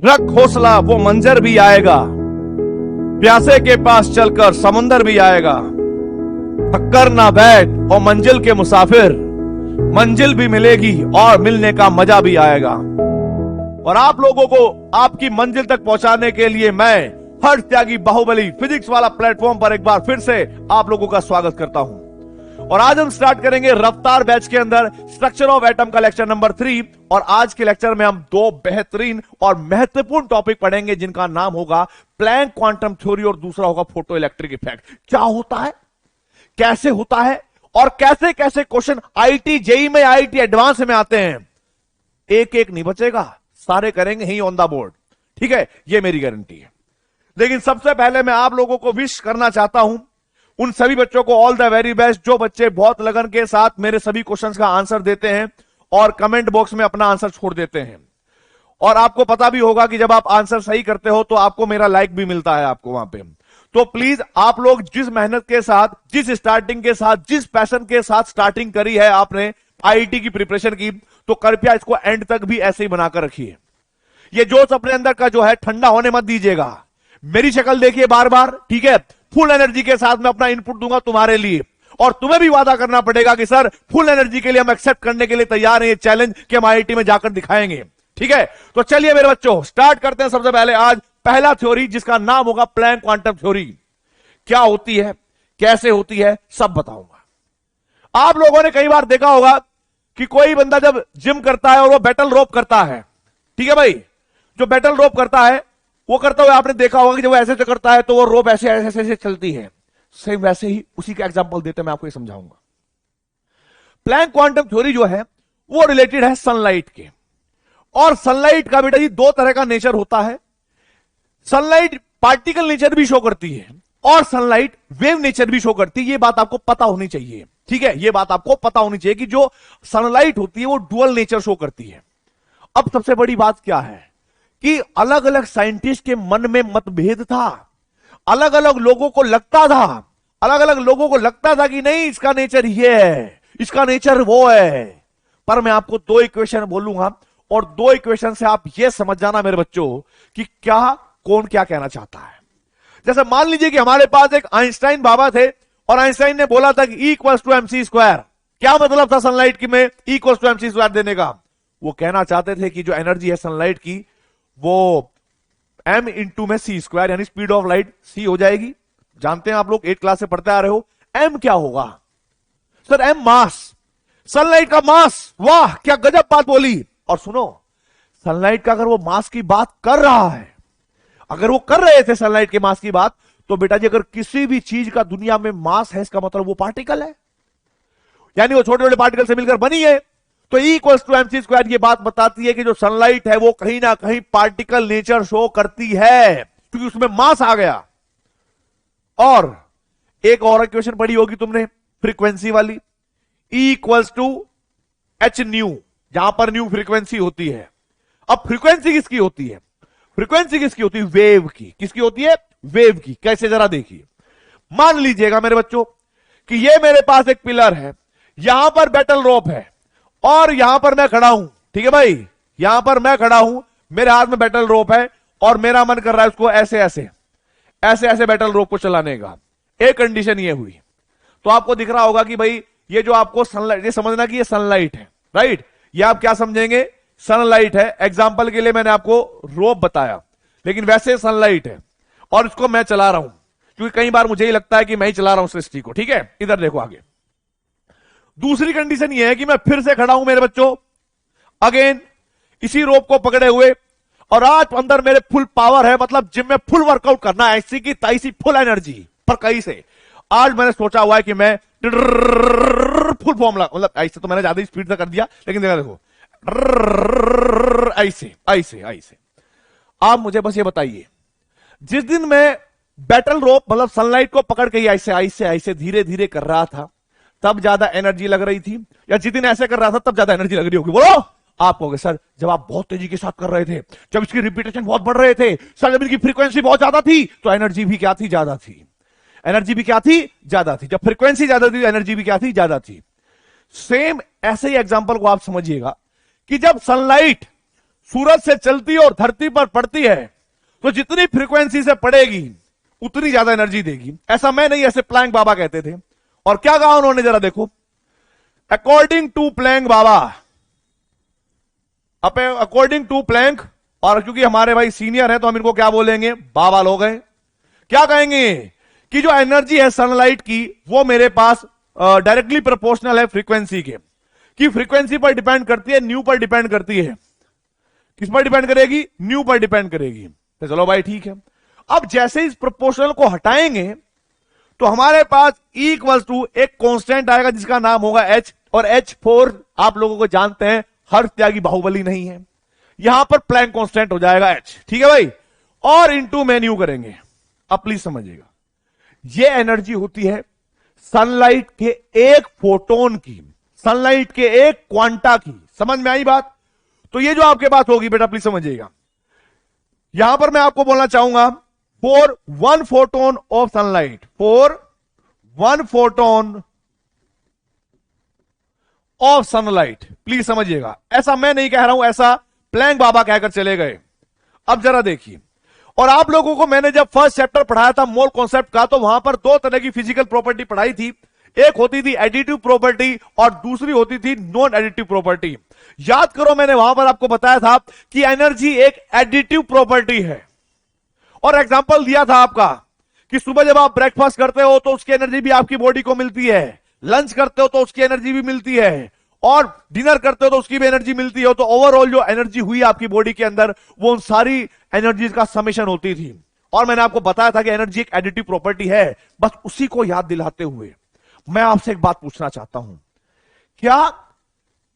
रख हौसला वो मंजर भी आएगा, प्यासे के पास चलकर समंदर भी आएगा। थक्कर ना बैठ और मंजिल के मुसाफिर, मंजिल भी मिलेगी और मिलने का मजा भी आएगा। और आप लोगों को आपकी मंजिल तक पहुंचाने के लिए मैं हर्ष त्यागी बाहुबली फिजिक्स वाला प्लेटफॉर्म पर एक बार फिर से आप लोगों का स्वागत करता हूं। और आज हम स्टार्ट करेंगे रफ्तार बैच के अंदर स्ट्रक्चर ऑफ एटम का लेक्चर नंबर 3। और आज के लेक्चर में हम दो बेहतरीन और महत्वपूर्ण टॉपिक पढ़ेंगे जिनका नाम होगा प्लैंक क्वांटम थ्योरी और दूसरा होगा फोटो इलेक्ट्रिक इफेक्ट। क्या होता है, कैसे होता है और कैसे कैसे क्वेश्चन आईटी जेई में, आईटी एडवांस में आते हैं। एक एक नहीं बचेगा, सारे करेंगे ही ऑन द बोर्ड। ठीक है, ये मेरी गारंटी है। लेकिन सबसे पहले मैं आप लोगों को विश करना चाहता हूं उन सभी बच्चों को ऑल द वेरी बेस्ट जो बच्चे बहुत लगन के साथ मेरे सभी क्वेश्चंस का आंसर देते हैं और कमेंट बॉक्स में अपना आंसर छोड़ देते हैं। और आपको पता भी होगा कि जब आप आंसर सही करते हो तो आपको मेरा लाइक भी मिलता है आपको वहां पे। तो प्लीज आप लोग जिस मेहनत के साथ, जिस स्टार्टिंग के साथ, जिस पैशन के साथ स्टार्टिंग करी है आपने आईआईटी की प्रिपरेशन की, तो कृपया इसको एंड तक भी ऐसे ही बनाकर रखिए। ये जोश अपने अंदर का जो है ठंडा होने मत दीजिएगा। मेरी शक्ल देखिए बार बार, ठीक है। फुल एनर्जी के साथ मैं अपना इनपुट दूंगा तुम्हारे लिए, और तुम्हें भी वादा करना पड़ेगा कि सर फुल एनर्जी के लिए हम एक्सेप्ट करने के लिए तैयार हैं ये चैलेंज कि हम आईआईटी में जाकर दिखाएंगे। ठीक है, तो चलिए मेरे बच्चों स्टार्ट करते हैं। सबसे पहले आज पहला थ्योरी जिसका नाम होगा प्लैंक क्वांटम थ्योरी। क्या होती है, कैसे होती है, सब बताऊंगा। आप लोगों ने कई बार देखा होगा कि कोई बंदा जब जिम करता है और वो बैटल रोप करता है, ठीक है भाई, जो बैटल रोप करता है वो करते हुए आपने देखा होगा कि जब वो ऐसे करता है तो वो रोप ऐसे ऐसे ऐसे चलती है। सेम वैसे ही उसी का एग्जांपल देते मैं आपको ये समझाऊंगा। प्लैंक क्वांटम थ्योरी जो है वो रिलेटेड है सनलाइट के। और सनलाइट का बेटा जी दो तरह का नेचर होता है। सनलाइट पार्टिकल नेचर भी शो करती है और सनलाइट वेव नेचर भी शो करती है। ये बात आपको पता होनी चाहिए, ठीक है, ये बात आपको पता होनी चाहिए कि जो सनलाइट होती है वो डुअल नेचर शो करती है। अब सबसे बड़ी बात क्या है कि अलग अलग साइंटिस्ट के मन में मतभेद था। अलग अलग लोगों को लगता था कि नहीं इसका नेचर ये है, इसका नेचर वो है। पर मैं आपको दो इक्वेशन बोलूंगा और दो इक्वेशन से आप ये समझ जाना मेरे बच्चों कि क्या कौन क्या कहना चाहता है। जैसे मान लीजिए कि हमारे पास एक आइंस्टाइन बाबा थे और आइंस्टाइन ने बोला था कि E equals to MC square. क्या मतलब था सनलाइट की में E equals to MC square देने का? वो कहना चाहते थे कि जो एनर्जी है सनलाइट की वो m इंटू में C स्क्वायर, यानी स्पीड ऑफ लाइट C हो जाएगी। जानते हैं आप लोग 8 क्लास से पढ़ते आ रहे हो। m क्या होगा सर? m मास, सनलाइट का मास। वाह क्या गजब बात बोली। और सुनो, सनलाइट का अगर वो मास की बात कर रहा है, अगर वो कर रहे थे सनलाइट के मास की बात, तो बेटा जी अगर किसी भी चीज का दुनिया में मास है इसका मतलब वो पार्टिकल है, यानी वो छोटे छोटे पार्टिकल से मिलकर बनी है। तो E equals to MC square ये बात बताती है कि जो सनलाइट है वो कहीं ना कहीं पार्टिकल नेचर शो करती है क्योंकि उसमें मास आ गया। और एक और इक्वेशन पढ़ी होगी तुमने फ्रीक्वेंसी वाली, E equals to H nu, जहां पर न्यू फ्रीक्वेंसी होती है। अब फ्रीक्वेंसी किसकी होती है? फ्रीक्वेंसी किसकी होती है? वेव की। किसकी होती है? वेव की। कैसे जरा देखिए। मान लीजिएगा मेरे बच्चों कि ये मेरे पास एक पिलर है, यहां पर बैटल रोप है और यहां पर मैं खड़ा हूं, ठीक है भाई, यहां पर मैं खड़ा हूं, मेरे हाथ में बैटल रोप है और मेरा मन कर रहा है उसको ऐसे ऐसे ऐसे ऐसे बैटल रोप को चलाने का। एक कंडीशन ये हुई, तो आपको दिख रहा होगा कि भाई ये जो आपको सनलाइट, ये समझना कि ये सनलाइट है, राइट। ये आप क्या समझेंगे? सनलाइट है। एग्जाम्पल के लिए मैंने आपको रोप बताया, लेकिन वैसे सनलाइट है और इसको मैं चला रहा हूं, क्योंकि कई बार मुझे ही लगता है कि मैं ही चला रहा हूं सृष्टि को। ठीक है, इधर देखो आगे। दूसरी कंडीशन यह है कि मैं फिर से खड़ा हूं मेरे बच्चों, अगेन इसी रोप को पकड़े हुए, और आज अंदर मेरे फुल पावर है, मतलब जिम में फुल वर्कआउट करना है, ऐसी की तैसी फुल एनर्जी। पर कहीं से आज मैंने सोचा हुआ है कि मैं फुल फॉर्मूला, मतलब ऐसे तो मैंने ज्यादा ही स्पीड से कर दिया, लेकिन देखो ऐसे ऐसे ऐसे। आप मुझे बस ये बताइए, जिस दिन मैं बैटल रोप मतलब सनलाइट को पकड़ के ऐसे ऐसे ऐसे धीरे धीरे कर रहा था तब ज्यादा एनर्जी लग रही थी, या जिस दिन ऐसे कर रहा था तब ज्यादा एनर्जी लग रही होगी? बोलो। आप कहोगे सर जब आप बहुत तेजी के साथ कर रहे थे, जब इसकी रिपीटेशन बहुत बढ़ रहे थे, सर जब इसकी फ्रीक्वेंसी बहुत ज्यादा थी तो एनर्जी भी क्या थी? ज्यादा थी। एनर्जी भी क्या थी? ज्यादा थी। जब फ्रीक्वेंसी ज्यादा थी एनर्जी भी क्या थी? ज्यादा थी। सेम ऐसे ही एग्जांपल को आप समझिएगा कि जब सनलाइट सूरज से चलती है और धरती पर पड़ती है, तो जितनी फ्रीक्वेंसी से पड़ेगी उतनी ज्यादा एनर्जी देगी। ऐसा मैं नहीं, ऐसे प्लैंक बाबा कहते थे। और क्या कहा उन्होंने, जरा देखो, अकॉर्डिंग टू प्लैंक बाबा, अकॉर्डिंग टू प्लैंक, और क्योंकि हमारे भाई सीनियर है तो हम इनको क्या बोलेंगे, बाबा लोग हैं। क्या कहेंगे कि जो एनर्जी है सनलाइट की वो मेरे पास डायरेक्टली प्रोपोर्शनल है फ्रीक्वेंसी के, कि फ्रीक्वेंसी पर डिपेंड करती है, न्यू पर डिपेंड करती है। किस पर डिपेंड करेगी, न्यू पर डिपेंड करेगी। तो चलो भाई ठीक है। अब जैसे इस प्रोपोर्शनल को हटाएंगे तो हमारे पास E इक्वल्स टू एक कांस्टेंट आएगा जिसका नाम होगा H, और H4 आप लोगों को जानते हैं हर त्यागी बाहुबली नहीं है, यहां पर प्लैंक कांस्टेंट हो जाएगा H, ठीक है भाई। और इनटू में न्यू करेंगे। अब प्लीज समझिएगा, ये एनर्जी होती है सनलाइट के एक फोटोन की, सनलाइट के एक क्वांटा की। समझ में आई बात? तो ये जो आपके पास होगी बेटा प्लीज समझिएगा, यहां पर मैं आपको बोलना चाहूंगा for 1 photon of sunlight, for 1 photon of sunlight, please समझिएगा। ऐसा मैं नहीं कह रहा हूं, ऐसा प्लैंक बाबा कहकर चले गए। अब जरा देखिए, और आप लोगों को मैंने जब फर्स्ट चैप्टर पढ़ाया था मोल कॉन्सेप्ट का, तो वहां पर दो तरह की फिजिकल प्रॉपर्टी पढ़ाई थी। एक होती थी एडिटिव प्रॉपर्टी और दूसरी होती थी नॉन एडिटिव प्रॉपर्टी। याद करो, मैंने वहां पर आपको बताया था कि एनर्जी एक एडिटिव प्रॉपर्टी है, और एग्जांपल दिया था आपका कि सुबह जब आप ब्रेकफास्ट करते हो तो उसकी एनर्जी भी आपकी बॉडी को मिलती है, लंच करते हो तो उसकी एनर्जी भी मिलती है, और डिनर करते हो तो उसकी भी एनर्जी मिलती है। तो ओवरऑल जो एनर्जी हुई आपकी बॉडी के अंदर, वो उन सारी एनर्जीज का समेशन होती थी। और मैंने आपको बताया था कि एनर्जी एक एडिटिव प्रॉपर्टी है। बस उसी को याद दिलाते हुए मैं आपसे एक बात पूछना चाहता हूं, क्या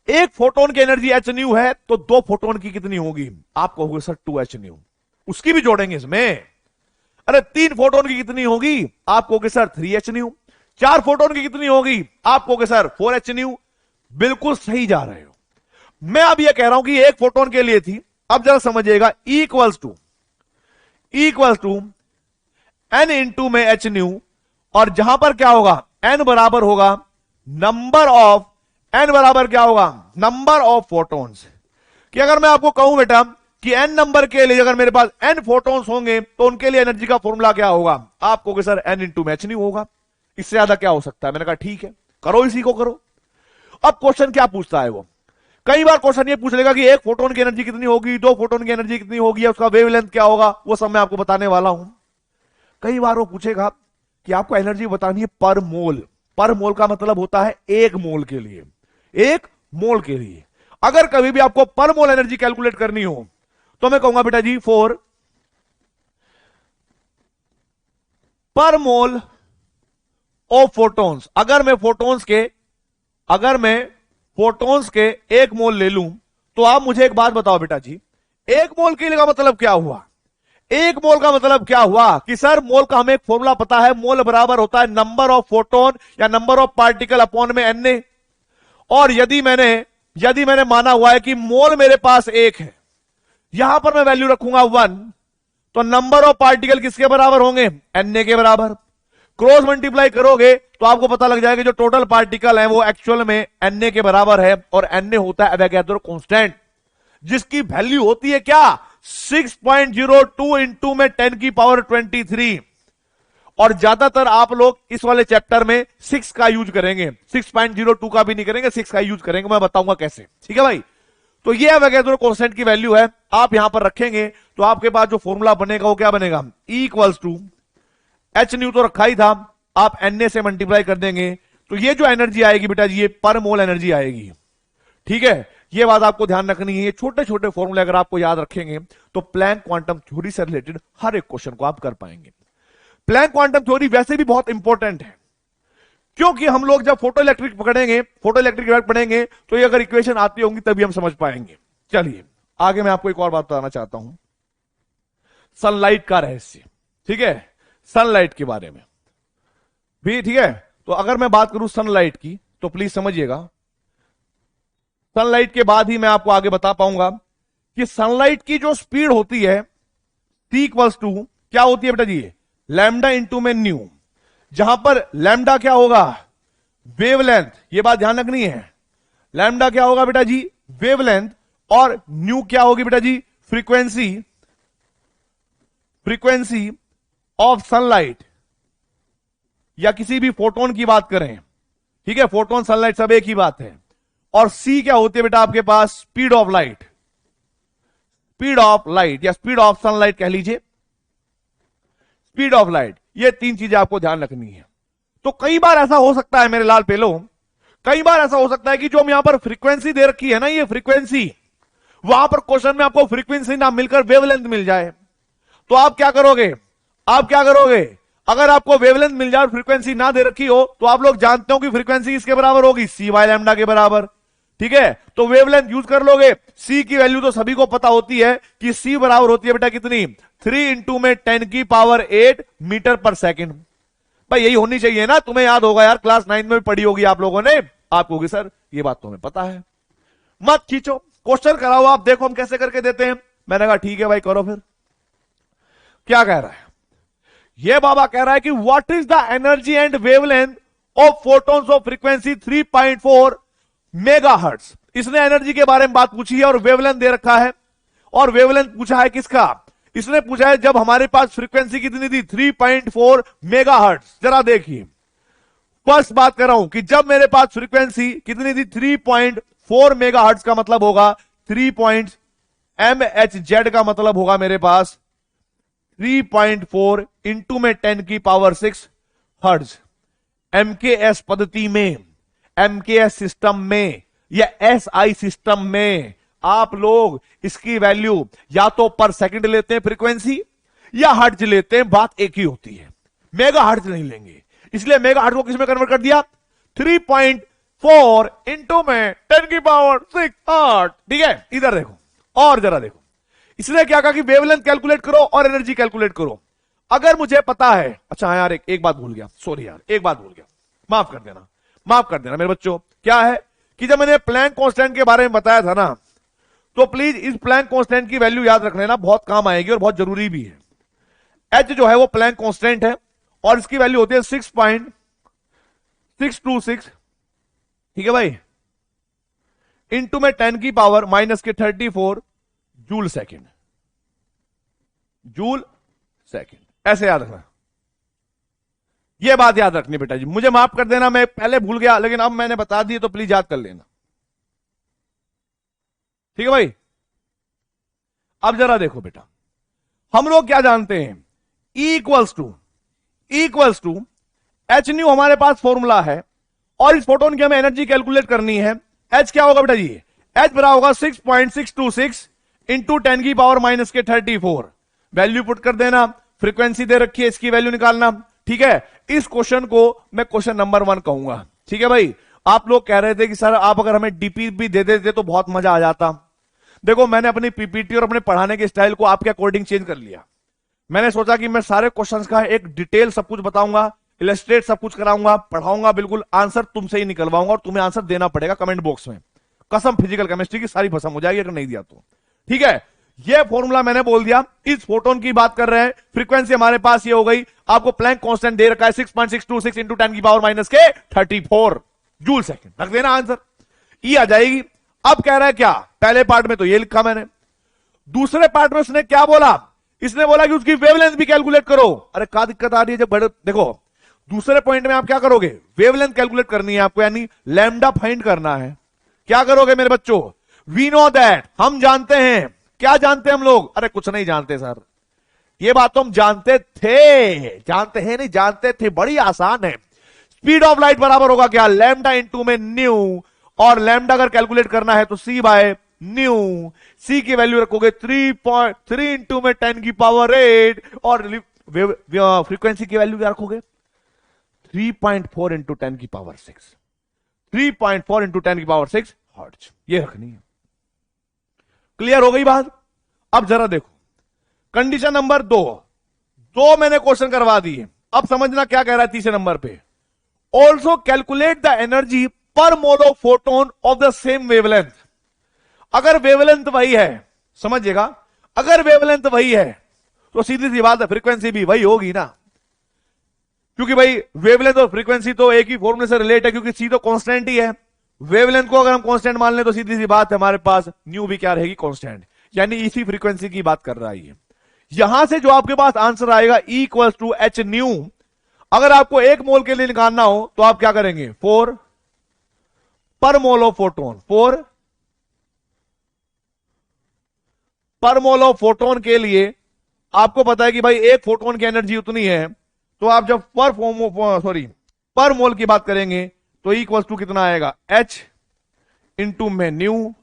एक फोटोन की एनर्जी एच न्यू है तो 2 फोटोन की कितनी होगी? आप कहोगे सर 2h न्यू, उसकी भी जोड़ेंगे इसमें। अरे 3 फोटोन की कितनी होगी? आप कहोगे सर 3h न्यू। 4 फोटोन की कितनी होगी? आप कहोगे सर 4h न्यू। बिल्कुल सही जा रहे हो। मैं अब यह कह रहा हूं कि एक फोटोन के लिए थी। अब जरा समझिएगा, E equals to n into में h न्यू, और जहां पर क्या होगा, n बराबर होगा नंबर ऑफ, n बराबर क्या होगा, नंबर ऑफ फोटोन्स। कि अगर मैं आपको कहूं बेटा कि n नंबर के लिए अगर मेरे पास n फोटोन्स होंगे तो उनके लिए एनर्जी का फॉर्मूला क्या होगा? आप कहोगे सर n इंटू में h न्यू होगा। इससे ज्यादा क्या हो सकता है? मैंने कहा ठीक है, करो, इसी को करो। अब क्वेश्चन क्या पूछता है वो, कई बार क्वेश्चन ये पूछ लेगा कि एक फोटोन की एनर्जी कितनी होगी, 2 फोटोन की एनर्जी कितनी होगी, उसका वेवलेंथ क्या होगा, वो सब मैं आपको बताने वाला हूं। कई बार वो पूछेगा कि आपको एनर्जी बतानी है पर मोल। पर मोल का मतलब होता है 1 मोल के लिए, 1 मोल के लिए। अगर कभी भी आपको पर मोल एनर्जी कैलकुलेट करनी हो तो मैं कहूंगा बेटा जी फॉर पर मोल ऑफ फोटोन्स, अगर मैं फोटोन्स के 1 मोल ले लूं तो आप मुझे एक बात बताओ बेटा जी, 1 मोल के लिए का मतलब क्या हुआ? 1 मोल का मतलब क्या हुआ कि सर मोल का हमें एक फॉर्मूला पता है, मोल बराबर होता है नंबर ऑफ फोटोन या नंबर ऑफ पार्टिकल अपॉन में Na। और यदि मैंने माना हुआ है कि मोल मेरे पास 1 है, यहां पर मैं वैल्यू रखूंगा 1, तो नंबर ऑफ पार्टिकल किसके बराबर होंगे? Na के बराबर। क्रॉस मल्टीप्लाई करोगे तो आपको पता लग जाएगा जो टोटल पार्टिकल है वो एक्चुअल में Na के बराबर है, और Na होता है एवोगैड्रो कांस्टेंट, जिसकी वैल्यू होती है क्या? 6.02 इंटू में 10 की पावर 23। और ज्यादातर आप लोग इस वाले चैप्टर में 6 का यूज करेंगे, 6.02 का भी नहीं करेंगे, 6 का यूज करेंगे। मैं बताऊंगा कैसे, ठीक है भाई। तो ये एवोगैड्रो कांस्टेंट की वैल्यू है, आप यहां पर रखेंगे तो आपके पास जो फॉर्मूला बनेगा वो क्या बनेगा? E equals to h nu तो रखा ही था, आप Na से मल्टीप्लाई कर देंगे तो ये जो एनर्जी आएगी बेटा जी, ये पर मोल एनर्जी आएगी, ठीक है। ये बात आपको ध्यान रखनी है। ये छोटे छोटे फॉर्मूले अगर आपको याद रखेंगे तो प्लैंक क्वांटम थ्योरी से रिलेटेड हर एक क्वेश्चन को आप कर पाएंगे। प्लैंक क्वांटम थ्योरी वैसे भी बहुत इंपॉर्टेंट है, क्योंकि हम लोग जब फोटो इलेक्ट्रिक इफेक्ट पढ़ेंगे तो ये अगर इक्वेशन आती होंगी तभी हम समझ पाएंगे। चलिए आगे मैं आपको एक और बात बताना चाहता हूं, सनलाइट का रहस्य, ठीक है, सनलाइट के बारे में भी, ठीक है। तो अगर मैं बात करूं सनलाइट की तो प्लीज समझिएगा, सनलाइट के बाद ही मैं आपको आगे बता पाऊंगा कि सनलाइट की जो स्पीड होती है T इक्वल्स टू क्या होती है बेटा जी? लैम्डा इंटू में न्यू, जहां पर लैम्डा क्या होगा? वेवलेंथ। ये बात ध्यान रखनी है, लैम्डा क्या होगा बेटा जी? वेवलेंथ। और न्यू क्या होगी बेटा जी? फ्रीक्वेंसी ऑफ सनलाइट या किसी भी फोटोन की बात करें, ठीक है, फोटोन सनलाइट सब एक ही बात है। और सी क्या होती है बेटा आपके पास? स्पीड ऑफ लाइट, या स्पीड ऑफ सनलाइट कह लीजिए, स्पीड ऑफ लाइट। ये तीन चीजें आपको ध्यान रखनी है। तो कई बार ऐसा हो सकता है मेरे लाल पेलो, कई बार ऐसा हो सकता है कि जो हम यहां पर फ्रीक्वेंसी दे रखी है ना, ये फ्रीक्वेंसी, वहां पर क्वेश्चन में आपको फ्रीक्वेंसी ना मिलकर वेवलेंथ मिल जाए, तो आप क्या करोगे? अगर आपको वेवलेंथ मिल जाए और फ्रीक्वेंसी ना दे रखी हो, तो आप लोग जानते हो कि फ्रीक्वेंसी इसके बराबर होगी, सी बाय लैम्डा के बराबर, ठीक है। तो वेवलेंथ यूज कर लोगे। सी की वैल्यू तो सभी को पता होती है कि सी बराबर होती है बेटा कितनी? 3 इंटू में 10⁸ मीटर पर सेकेंड। भाई यही होनी चाहिए ना, तुम्हें याद होगा यार, क्लास 9 में भी पढ़ी होगी आप लोगों ने। आप कहोगे सर ये बात तो हमें पता है। मत खींचो, क्वेश्चन कराओ, आप देखो हम कैसे करके देते हैं। मैंने कहा ठीक है भाई करो। फिर क्या कह रहा है ये? बाबा कह रहा है कि what is the energy and wavelength of photons of frequency 3.4 megahertz. इसने एनर्जी के बारे में बात पूछी है और वेवलेंथ दे रखा है। और वेवलेंथ पूछा है किसका? इसने पूछा है जब हमारे पास फ्रीक्वेंसी कितनी थी? 3.4 मेगाहर्ट्ज। जरा देखिए, फर्स्ट बात कर रहा हूं कि जब मेरे पास फ्रीक्वेंसी कितनी थी? 3.4 मेगाहर्ट्ज का मतलब होगा 3.mHz का मतलब होगा मेरे पास 3.4 इंटू में 10⁶ हर्ट्ज। एमकेएस पद्धति में, एमकेएस सिस्टम में या एसआई सिस्टम में आप लोग इसकी वैल्यू या तो पर सेकंड लेते हैं फ्रीक्वेंसी, या हर्ट्ज लेते हैं, बात एक ही होती है। मेगा हर्ट्ज नहीं लेंगे, इसलिए मेगा हर्ट्ज को किसमें कन्वर्ट कर दिया? 3.4 इंटू में 10⁶ हर्ट्ज। ठीक है, इधर देखो और जरा देखो, इसने क्या कहा कि वेवलेंथ कैलकुलेट करो और एनर्जी कैलकुलेट करो। अगर मुझे पता है, अच्छा यार एक बात भूल गया, सॉरी यार एक बात भूल गया, माफ कर देना मेरे बच्चों। क्या है कि जब मैंने प्लैंक कांस्टेंट के बारे में बताया था ना, तो प्लीज इस प्लैंक कांस्टेंट की वैल्यू याद रख लेना, बहुत काम आएगी और बहुत जरूरी भी है। एच जो है वो प्लैंक कांस्टेंट है और इसकी वैल्यू होती है 6.626, ठीक है भाई, इंटू में 10⁻⁻34 जूल सेकेंड। ऐसे याद रखना, यह बात याद रखनी बेटा जी। मुझे माफ कर देना, मैं पहले भूल गया, लेकिन अब मैंने बता दी तो प्लीज याद कर लेना, ठीक है भाई। अब जरा देखो बेटा, हम लोग क्या जानते हैं? E equals to H nu हमारे पास फॉर्मूला है और इस फोटोन की हमें एनर्जी कैलकुलेट करनी है। एच क्या होगा बेटा जी? एच बराबर होगा 6.626 इंटू 10⁻⁻34। वैल्यू पुट कर देना, फ्रीक्वेंसी दे रखी है, इसकी वैल्यू निकालना, ठीक है। इस क्वेश्चन को मैं क्वेश्चन नंबर 1 कहूंगा, ठीक है भाई। आप लोग कह रहे थे कि सर आप अगर हमें डीपी भी दे देते तो बहुत मजा आ जाता। देखो मैंने अपनी पीपीटी और अपने पढ़ाने के स्टाइल को आपके अकॉर्डिंग चेंज कर लिया। मैंने सोचा कि मैं सारे क्वेश्चंस का एक डिटेल सब कुछ बताऊंगा, इलस्ट्रेट सब कुछ कराऊंगा, पढ़ाऊंगा, बिल्कुल आंसर तुमसे ही निकलवाऊंगा और तुम्हें आंसर देना पड़ेगा कमेंट बॉक्स में। कसम फिजिकल केमिस्ट्री की सारी भसम हो जाएगी अगर नहीं दिया तो, ठीक है। ये फॉर्मूला मैंने बोल दिया, इस फोटोन की बात कर रहे हैं, फ्रीक्वेंसी हमारे पास ये हो गई, आपको प्लैंक कांस्टेंट दे रखा है 6.626 इंटू 10⁻⁻34 जूल सेकंड। रख देना आंसर, ई आ जाएगी। अब कह रहा है क्या? पहले पार्ट में तो ये लिखा मैंने, दूसरे पार्ट में उसने क्या बोला? इसने बोला कि उसकी वेवलेंथ भी कैलकुलेट करो। अरे क्या दिक्कत आ रही है? जब बड़े देखो दूसरे पॉइंट में आप क्या करोगे? वेवलेंथ कैलकुलेट करनी है आपको, यानी लैम्डा फाइंड करना है। क्या करोगे मेरे बच्चों? वी नो दैट, हम जानते हैं। क्या जानते हैं हम लोग? अरे कुछ नहीं जानते सर, ये बात तो हम जानते थे, जानते हैं नहीं जानते थे, बड़ी आसान है। स्पीड ऑफ लाइट बराबर होगा क्या? लैम्डा इंटू में न्यू, और लैम्डा अगर कैलकुलेट करना है तो सी बाय न्यू। सी की वैल्यू रखोगे 3.3 इंटू में 10⁸, और फ्रीक्वेंसी की वैल्यू क्या रखोगे? 3.4 इंटू 10⁶, 3.4 इंटू 10⁶ हर्ट्ज, ये रखनी है। क्लियर हो गई बात? अब जरा देखो कंडीशन नंबर 2 मैंने क्वेश्चन करवा दी है। अब समझना क्या कह रहा है तीसरे नंबर पे। ऑल्सो कैलकुलेट द एनर्जी पर mole of photon of the same wavelength. अगर वेवलेंथ वही है, समझिएगा, अगर वेवलेंथ वही है तो सीधी सी बात है फ्रीक्वेंसी भी वही होगी ना, क्योंकि भाई वेवलेंथ और फ्रीक्वेंसी तो एक ही फॉर्मूले से रिलेट है, क्योंकि सी तो कांस्टेंट ही है। वेवलेंथ को अगर हम कांस्टेंट मान लें तो सीधी सी बात है हमारे पास न्यू भी क्या रहेगी, कांस्टेंट, यानी इसी फ्रीक्वेंसी की बात कर रहा है ये। यहां से जो आपके पास आंसर आएगा E equal to H nu, अगर आपको 1 मोल के लिए निकालना हो तो आप क्या करेंगे, 4 पर मोल ऑफ फोटोन, 4 पर मोल ऑफ फोटोन के लिए आपको पता है कि भाई एक फोटोन की एनर्जी उतनी है, तो आप जब पर मोल की बात करेंगे तो इक्वल टू कितना आएगा, H इंटू में न्यू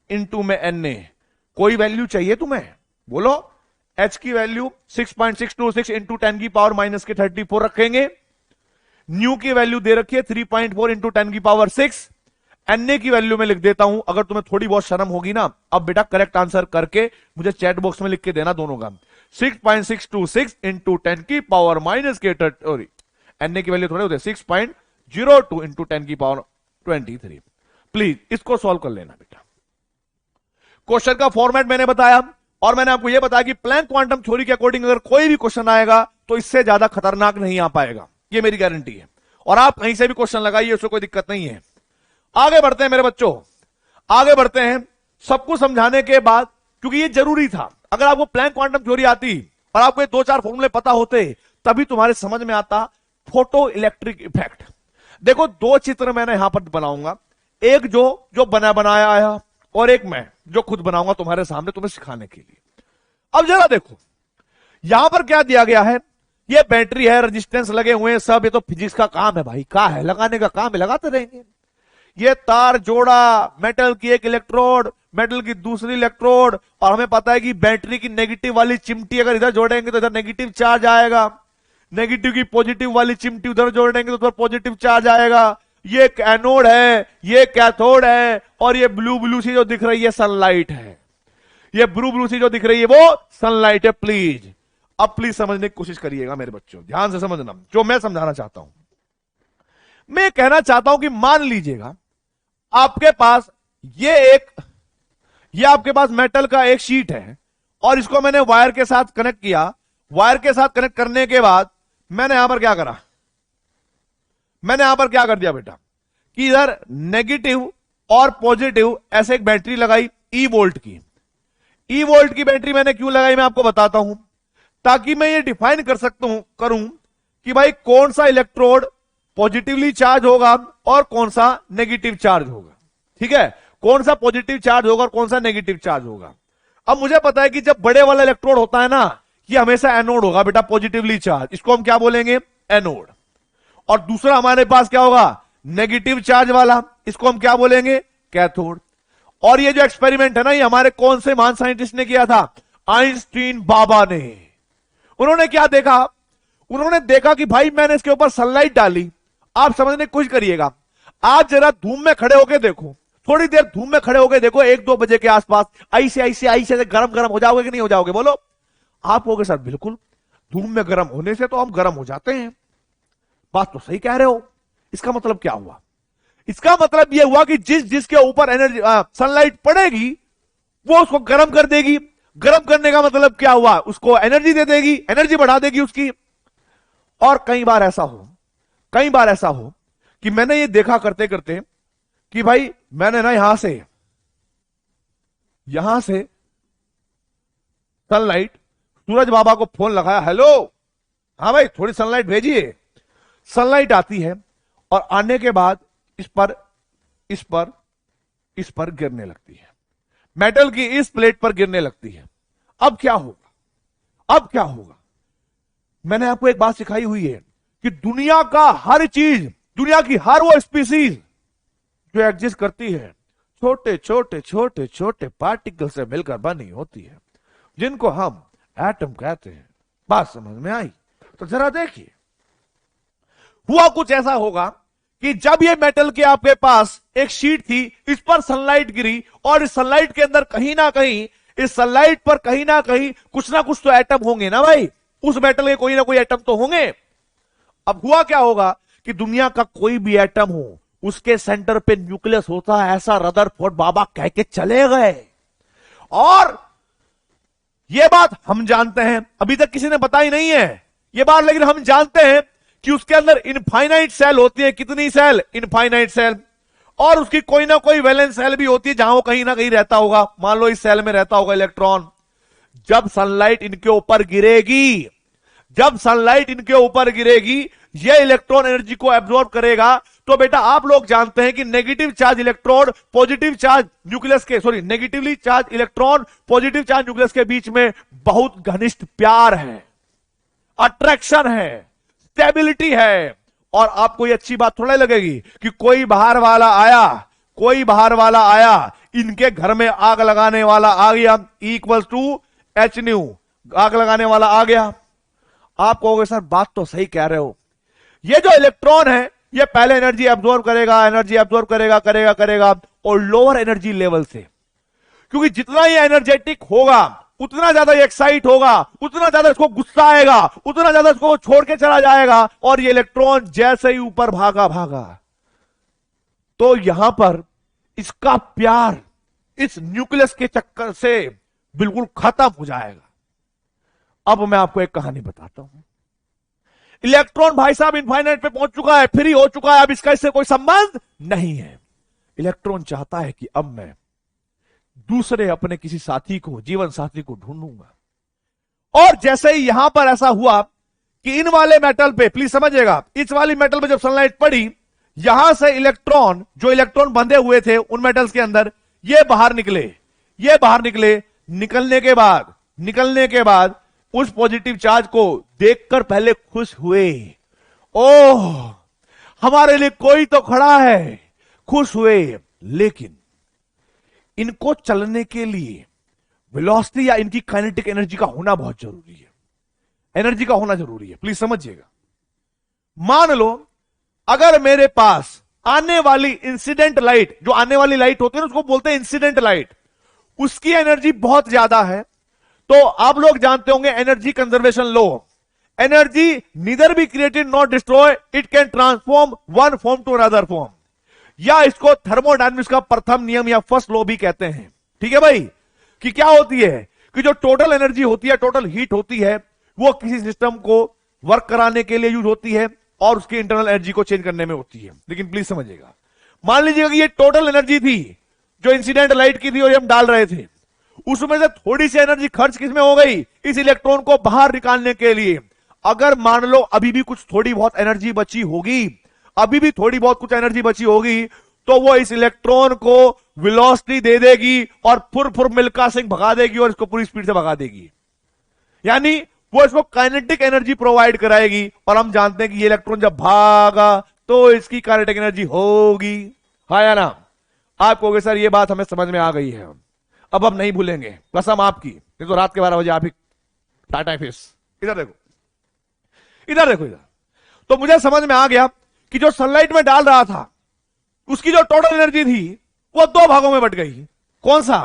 इंटू में एन ए। कोई वैल्यू चाहिए तुम्हें, बोलो। H की वैल्यू 6.626 इंटू 10 की पावर माइनस के 34 रखेंगे। न्यू की वैल्यू दे रखी है 3.4 इंटू 10 की पावर 6। एनए की वैल्यू में लिख देता हूं, अगर तुम्हें थोड़ी बहुत शर्म होगी ना, अब बेटा करेक्ट आंसर करके मुझे चैट बॉक्स में लिख के देना दोनों का। 6.626 इंटू 10 की पावर माइनस के एनए की वैल्यू थोड़े होते 6.02 इंटू 10 की पावर 23। प्लीज इसको सॉल्व कर लेना बेटा। क्वेश्चन का फॉर्मेट मैंने बताया, और मैंने आपको यह बताया कि प्लैंक क्वांटम थ्योरी के अकॉर्डिंग अगर कोई भी क्वेश्चन आएगा तो इससे ज्यादा खतरनाक नहीं आ पाएगा, ये मेरी गारंटी है। और आप कहीं से भी क्वेश्चन लगाइए, उससे कोई दिक्कत नहीं है। आगे बढ़ते हैं मेरे बच्चों, आगे बढ़ते हैं। सब कुछ समझाने के बाद, क्योंकि ये जरूरी था, अगर आपको प्लैंक क्वांटम थ्योरी आती और आपको ये 2-4 फॉर्मूले पता होते तभी तुम्हारे समझ में आता फोटो इलेक्ट्रिक इफेक्ट। देखो 2 चित्र मैंने यहां पर बनाऊंगा, एक जो बनाया आया और एक मैं जो खुद बनाऊंगा तुम्हारे सामने तुम्हें सिखाने के लिए। अब जरा देखो यहां पर क्या दिया गया है, ये बैटरी है, रेजिस्टेंस लगे हुए हैं सब, ये तो फिजिक्स का काम है भाई, क्या है, लगाने का काम है, लगाते रहेंगे। ये तार जोड़ा, मेटल की एक इलेक्ट्रोड, मेटल की दूसरी इलेक्ट्रोड, और हमें पता है कि बैटरी की नेगेटिव वाली चिमटी अगर इधर जोड़ेंगे तो इधर नेगेटिव चार्ज आएगा, नेगेटिव की पॉजिटिव वाली चिमटी उधर जोड़ेंगे तो उधर पॉजिटिव चार्ज आएगा। ये एनोड है, ये कैथोड है, और ये ब्लू ब्लू सी जो दिख रही है सनलाइट है, ये ब्लू ब्लू सी जो दिख रही है वो सनलाइट है। प्लीज अब प्लीज समझने की कोशिश करिएगा मेरे बच्चों, ध्यान से समझना जो मैं समझाना चाहता हूं। मैं कहना चाहता हूं कि मान लीजिएगा आपके पास ये आपके पास मेटल का एक शीट है, और इसको मैंने वायर के साथ कनेक्ट किया। वायर के साथ कनेक्ट करने के बाद मैंने यहां पर क्या करा, मैंने यहां पर क्या कर दिया बेटा कि इधर नेगेटिव और पॉजिटिव ऐसे एक बैटरी लगाई ई वोल्ट की। ई वोल्ट की बैटरी मैंने क्यों लगाई मैं आपको बताता हूं, ताकि मैं ये डिफाइन करूं कि भाई कौन सा इलेक्ट्रोड पॉजिटिवली चार्ज होगा और कौन सा नेगेटिव चार्ज होगा। ठीक है, कौन सा पॉजिटिव चार्ज होगा और कौन सा नेगेटिव चार्ज होगा। अब मुझे पता है कि जब बड़े वाला इलेक्ट्रोड होता है ना, ये हमेशा एनोड होगा बेटा, पॉजिटिवली चार्ज, इसको हम क्या बोलेंगे, एनोड। और दूसरा हमारे पास क्या होगा, नेगेटिव चार्ज वाला, इसको हम क्या बोलेंगे, कैथोड। और ये जो एक्सपेरिमेंट है ना, ये हमारे कौन से महान साइंटिस्ट ने किया था, आइंस्टीन बाबा ने। उन्होंने क्या देखा, उन्होंने देखा कि भाई मैंने इसके ऊपर सनलाइट डाली। आप समझने की कोशिश करिएगा, आज जरा धूम में खड़े होकर देखो, थोड़ी देर धूम में खड़े होकर देखो, 1-2 बजे के आसपास ऐसे गरम गरम हो जाओगे कि नहीं हो जाओगे, बोलो। आप होगे सर बिल्कुल, धूम में गर्म होने से तो हम गर्म हो जाते हैं। बात तो सही कह रहे हो। इसका मतलब क्या हुआ, इसका मतलब यह हुआ कि जिसके ऊपर एनर्जी सनलाइट पड़ेगी वो उसको गर्म कर देगी। गर्म करने का मतलब क्या हुआ, उसको एनर्जी दे देगी, एनर्जी बढ़ा देगी उसकी। और कई बार ऐसा हो कि मैंने ये देखा करते करते कि भाई मैंने ना यहां से सनलाइट, सूरज बाबा को फोन लगाया, हेलो हाँ भाई थोड़ी सनलाइट भेजिए। सनलाइट आती है और आने के बाद इस पर गिरने लगती है, मेटल की इस प्लेट पर गिरने लगती है। अब क्या होगा, मैंने आपको एक बात सिखाई हुई है कि दुनिया का हर चीज, दुनिया की हर वो स्पीसीज जो एग्जिस्ट करती है, छोटे पार्टिकल से मिलकर बनी होती है, जिनको हम एटम कहते हैं। बात समझ में आई? तो जरा देखिए, हुआ कुछ ऐसा होगा कि जब ये मेटल के आपके पास एक शीट थी, इस पर सनलाइट गिरी, और इस सनलाइट के अंदर कहीं ना कहीं, इस सनलाइट पर कहीं ना कहीं कुछ ना कुछ तो एटम होंगे ना भाई, उस मेटल के कोई ना कोई एटम तो होंगे। अब हुआ क्या होगा कि दुनिया का कोई भी एटम हो, उसके सेंटर पे न्यूक्लियस होता है, ऐसा रदरफोर्ड बाबा कह के चले गए। और यह बात हम जानते हैं, अभी तक किसी ने बताई नहीं है यह बात, लेकिन हम जानते हैं कि उसके अंदर इनफाइनाइट सेल होती है। कितनी सेल? Infinite cell. और उसकी कोई ना कोई वैलेंस सेल भी होती है जहां वो कहीं ना कहीं रहता होगा। मान लो इस सेल में रहता होगा इलेक्ट्रॉन। जब सनलाइट इनके ऊपर गिरेगी, जब सनलाइट इनके ऊपर गिरेगी, ये इलेक्ट्रॉन एनर्जी को एब्जॉर्ब करेगा। तो बेटा आप लोग जानते हैं कि negative charge electron positive charge nucleus के, sorry, negatively charge electron positive charge nucleus के बीच में बहुत घनिष्ठ प्यार है, अट्रैक्शन है, स्टेबिलिटी है। और आपको ये अच्छी बात थोड़ा लगेगी कि कोई बाहर वाला आया, कोई बाहर वाला आया, इनके घर में आग लगाने वाला आ गया, इक्वल्स टू एच न्यू, आग लगाने वाला आ गया। आप कहोगे सर बात तो सही कह रहे हो, ये जो इलेक्ट्रॉन है ये पहले एनर्जी एब्जॉर्ब करेगा, एनर्जी एब्जॉर्ब करेगा करेगा करेगा और लोअर एनर्जी लेवल से, क्योंकि जितना ये एनर्जेटिक होगा उतना ज्यादा ये एक्साइट होगा, उतना ज्यादा इसको गुस्सा आएगा, उतना ज्यादा इसको छोड़ के चला जाएगा। और ये इलेक्ट्रॉन जैसे ही ऊपर भागा भागा तो यहां पर इसका प्यार इस न्यूक्लियस के चक्कर से बिल्कुल खत्म हो जाएगा। अब मैं आपको एक कहानी बताता हूं। इलेक्ट्रॉन भाई साहब इनफाइनाइट पे पहुंच चुका है, फ्री हो चुका है, अब इसका इससे कोई संबंध नहीं है। इलेक्ट्रॉन चाहता है कि अब मैं दूसरे अपने किसी साथी को, जीवन साथी को ढूंढूंगा। और जैसे ही यहां पर ऐसा हुआ कि इन वाले मेटल पे, प्लीज समझिएगा, इस वाली मेटल पे जब सनलाइट पड़ी, यहां से इलेक्ट्रॉन, जो इलेक्ट्रॉन बंधे हुए थे उन मेटल्स के अंदर, ये बाहर निकले, ये बाहर निकले। निकलने के बाद उस पॉजिटिव चार्ज को देखकर पहले खुश हुए, ओह हमारे लिए कोई तो खड़ा है, खुश हुए। लेकिन इनको चलने के लिए वेलोसिटी या इनकी काइनेटिक एनर्जी का होना बहुत जरूरी है, एनर्जी का होना जरूरी है, प्लीज समझिएगा। मान लो अगर मेरे पास आने वाली इंसिडेंट लाइट, जो आने वाली लाइट होती है ना उसको बोलते हैं इंसिडेंट लाइट, उसकी एनर्जी बहुत ज्यादा है, तो आप लोग जानते होंगे energy conservation law, energy neither be created not destroy, it can transform one form to another form, या इसको थर्मोडायनेमिक्स का प्रथम नियम या फर्स्ट लॉ भी कहते हैं। ठीक है भाई, कि क्या होती है कि जो टोटल एनर्जी होती है, टोटल हीट होती है, वो किसी सिस्टम को वर्क कराने के लिए यूज होती है और उसकी इंटरनल एनर्जी को चेंज करने में होती है। लेकिन प्लीज समझिएगा, मान लीजिएगा कि ये टोटल एनर्जी थी जो इंसिडेंट लाइट की थी और हम डाल रहे थे, उसमें से थोड़ी सी एनर्जी खर्च किसमें हो गई, इस इलेक्ट्रॉन को बाहर निकालने के लिए। अगर मान लो अभी भी कुछ थोड़ी बहुत एनर्जी बची होगी, अभी भी थोड़ी बहुत कुछ एनर्जी बची होगी, तो वो इस इलेक्ट्रॉन को वेलोसिटी दे देगी और फुर फुर मिल्खा सिंह भगा देगी और इसको पूरी स्पीड से भगा देगी, यानी वो इसको काइनेटिक एनर्जी प्रोवाइड कराएगी। और हम जानते हैं कि ये इलेक्ट्रॉन जब भागा तो इसकी काइनेटिक एनर्जी होगी, हाँ या ना। आप कहोगे सर ये बात हमें समझ में आ गई है, अब हम नहीं भूलेंगे, कसम आपकी, नहीं तो रात के 12 बजे आप ही टाटा फिश। इधर देखो, इधर देखो, इधर। तो मुझे समझ में आ गया कि जो सनलाइट में डाल रहा था उसकी जो टोटल एनर्जी थी वो दो भागों में बट गई। कौन सा,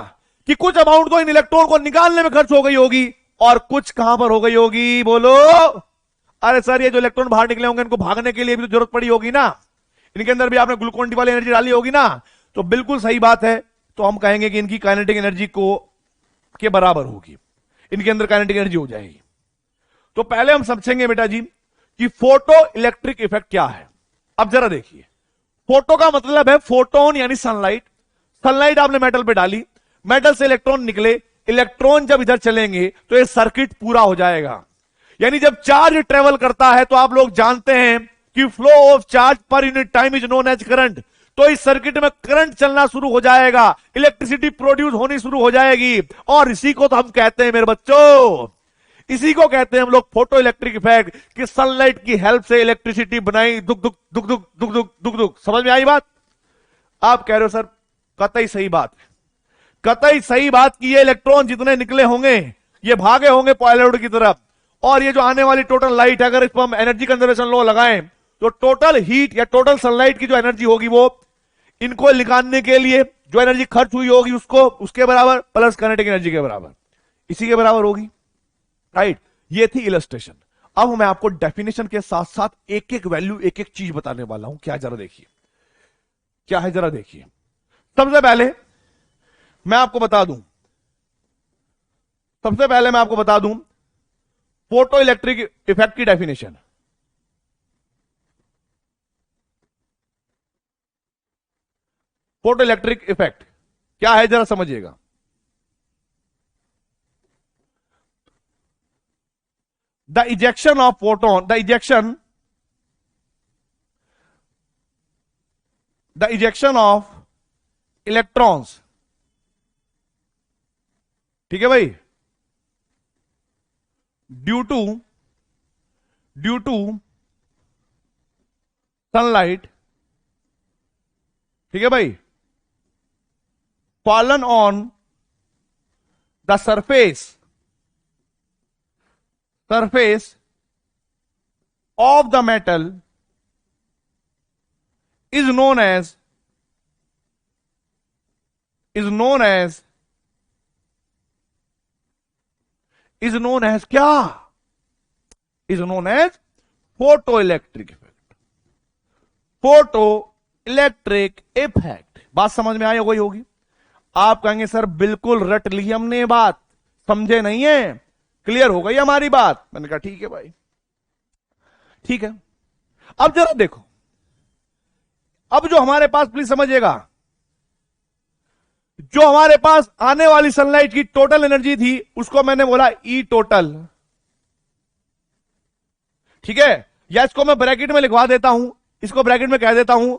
कि कुछ अमाउंट तो इन इलेक्ट्रॉन को निकालने में खर्च हो गई होगी और कुछ कहां पर हो गई होगी, बोलो। अरे सर ये जो इलेक्ट्रॉन बाहर निकले होंगे इनको भागने के लिए भी तो जरूरत पड़ी होगी ना, इनके अंदर भी आपने ग्लूकोन डी वाली एनर्जी डाली होगी ना। तो बिल्कुल सही बात है, तो हम कहेंगे कि इनकी काइनेटिक एनर्जी को के बराबर होगी, इनके अंदर काइनेटिक एनर्जी हो जाएगी। तो पहले हम समझेंगे बेटा जी कि फोटो इलेक्ट्रिक इफेक्ट क्या है। अब जरा देखिए, फोटो का मतलब है फोटोन यानी सनलाइट। सनलाइट आपने मेटल पे डाली, मेटल से इलेक्ट्रॉन निकले, इलेक्ट्रॉन जब इधर चलेंगे तो ये सर्किट पूरा हो जाएगा। यानी जब चार्ज ट्रेवल करता है तो आप लोग जानते हैं कि flow of charge per unit time is known as current. तो इस सर्किट में करंट चलना शुरू हो जाएगा, इलेक्ट्रिसिटी प्रोड्यूस होनी शुरू हो जाएगी, और इसी को तो हम कहते हैं मेरे बच्चों, इसी को कहते हैं हम लोग फोटो इलेक्ट्रिक इफेक्ट, कि सनलाइट की हेल्प से इलेक्ट्रिसिटी बनाई, दुख दुख दुख दुख दुख दुख दुख दुख। समझ में आई बात? आप कह रहे हो सर कतई सही बात, कतई सही बात कि ये इलेक्ट्रॉन जितने निकले होंगे ये भागे होंगे पॉइलॉइड की तरफ, और ये जो आने वाली टोटल लाइट है अगर इस पर हम एनर्जी कंजर्वेशन लॉ लगाएं तो टोटल हीट या टोटल सनलाइट की जो एनर्जी होगी वो इनको निकालने के लिए जो एनर्जी खर्च हुई होगी उसको, उसके बराबर प्लस काइनेटिक एनर्जी के बराबर, इसी के बराबर होगी, राइट। ये थी इलस्ट्रेशन। अब मैं आपको डेफिनेशन के साथ साथ एक एक वैल्यू, एक एक चीज बताने वाला हूं। क्या जरा देखिए, क्या है जरा देखिए। सबसे पहले मैं आपको बता दूं, सबसे पहले मैं आपको बता दूं फोटो इलेक्ट्रिक इफेक्ट की डेफिनेशन। फोटो इलेक्ट्रिक इफेक्ट क्या है जरा समझिएगा। The ejection of photon, the ejection of electrons, ठीक है भाई, ड्यू टू सनलाइट, ठीक है भाई, fallen on the surface of the metal is known as क्या? is known as photoelectric effect. Photoelectric effect. बात समझ में आई होगी। आप कहेंगे सर बिल्कुल रट ली हमने बात, समझे नहीं है, क्लियर हो गई हमारी बात। मैंने कहा ठीक है भाई, ठीक है। अब जरा देखो, अब जो हमारे पास, प्लीज समझिएगा, जो हमारे पास आने वाली सनलाइट की टोटल एनर्जी थी उसको मैंने बोला ई टोटल, ठीक है, या इसको मैं ब्रैकेट में लिखवा देता हूं, इसको ब्रैकेट में कह देता हूं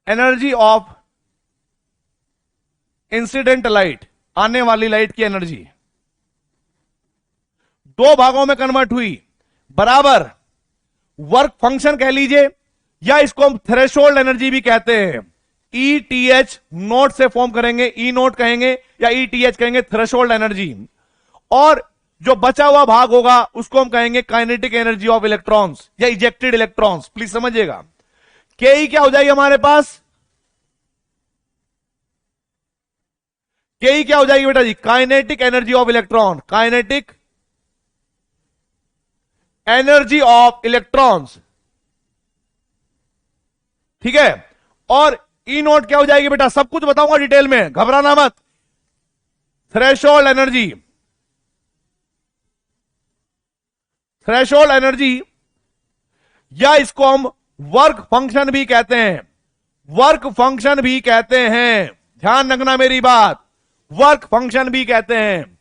एनर्जी ऑफ इंसिडेंट लाइट, आने वाली लाइट की एनर्जी दो भागों में कन्वर्ट हुई, बराबर वर्क फंक्शन कह लीजिए, या इसको हम थ्रेशोल्ड एनर्जी भी कहते हैं। ईटीएच नोट से फॉर्म करेंगे, ई नोट कहेंगे या ईटीएच कहेंगे, थ्रेशोल्ड एनर्जी। और जो बचा हुआ भाग होगा उसको हम कहेंगे काइनेटिक एनर्जी ऑफ इलेक्ट्रॉन्स या इजेक्टेड इलेक्ट्रॉन्स। प्लीज समझिएगा, के ई क्या हो जाएगी हमारे पास, के ई क्या हो जाएगी बेटा जी, kinetic energy of electron, kinetic energy of electrons, ठीक है। और ई नोट क्या हो जाएगी बेटा, सब कुछ बताऊंगा डिटेल में, घबराना मत। थ्रेशोल्ड एनर्जी, थ्रेशोल्ड एनर्जी, या इसको हम वर्क फंक्शन भी कहते हैं, वर्क फंक्शन भी कहते हैं, ध्यान रखना मेरी बात, वर्क फंक्शन भी कहते हैं।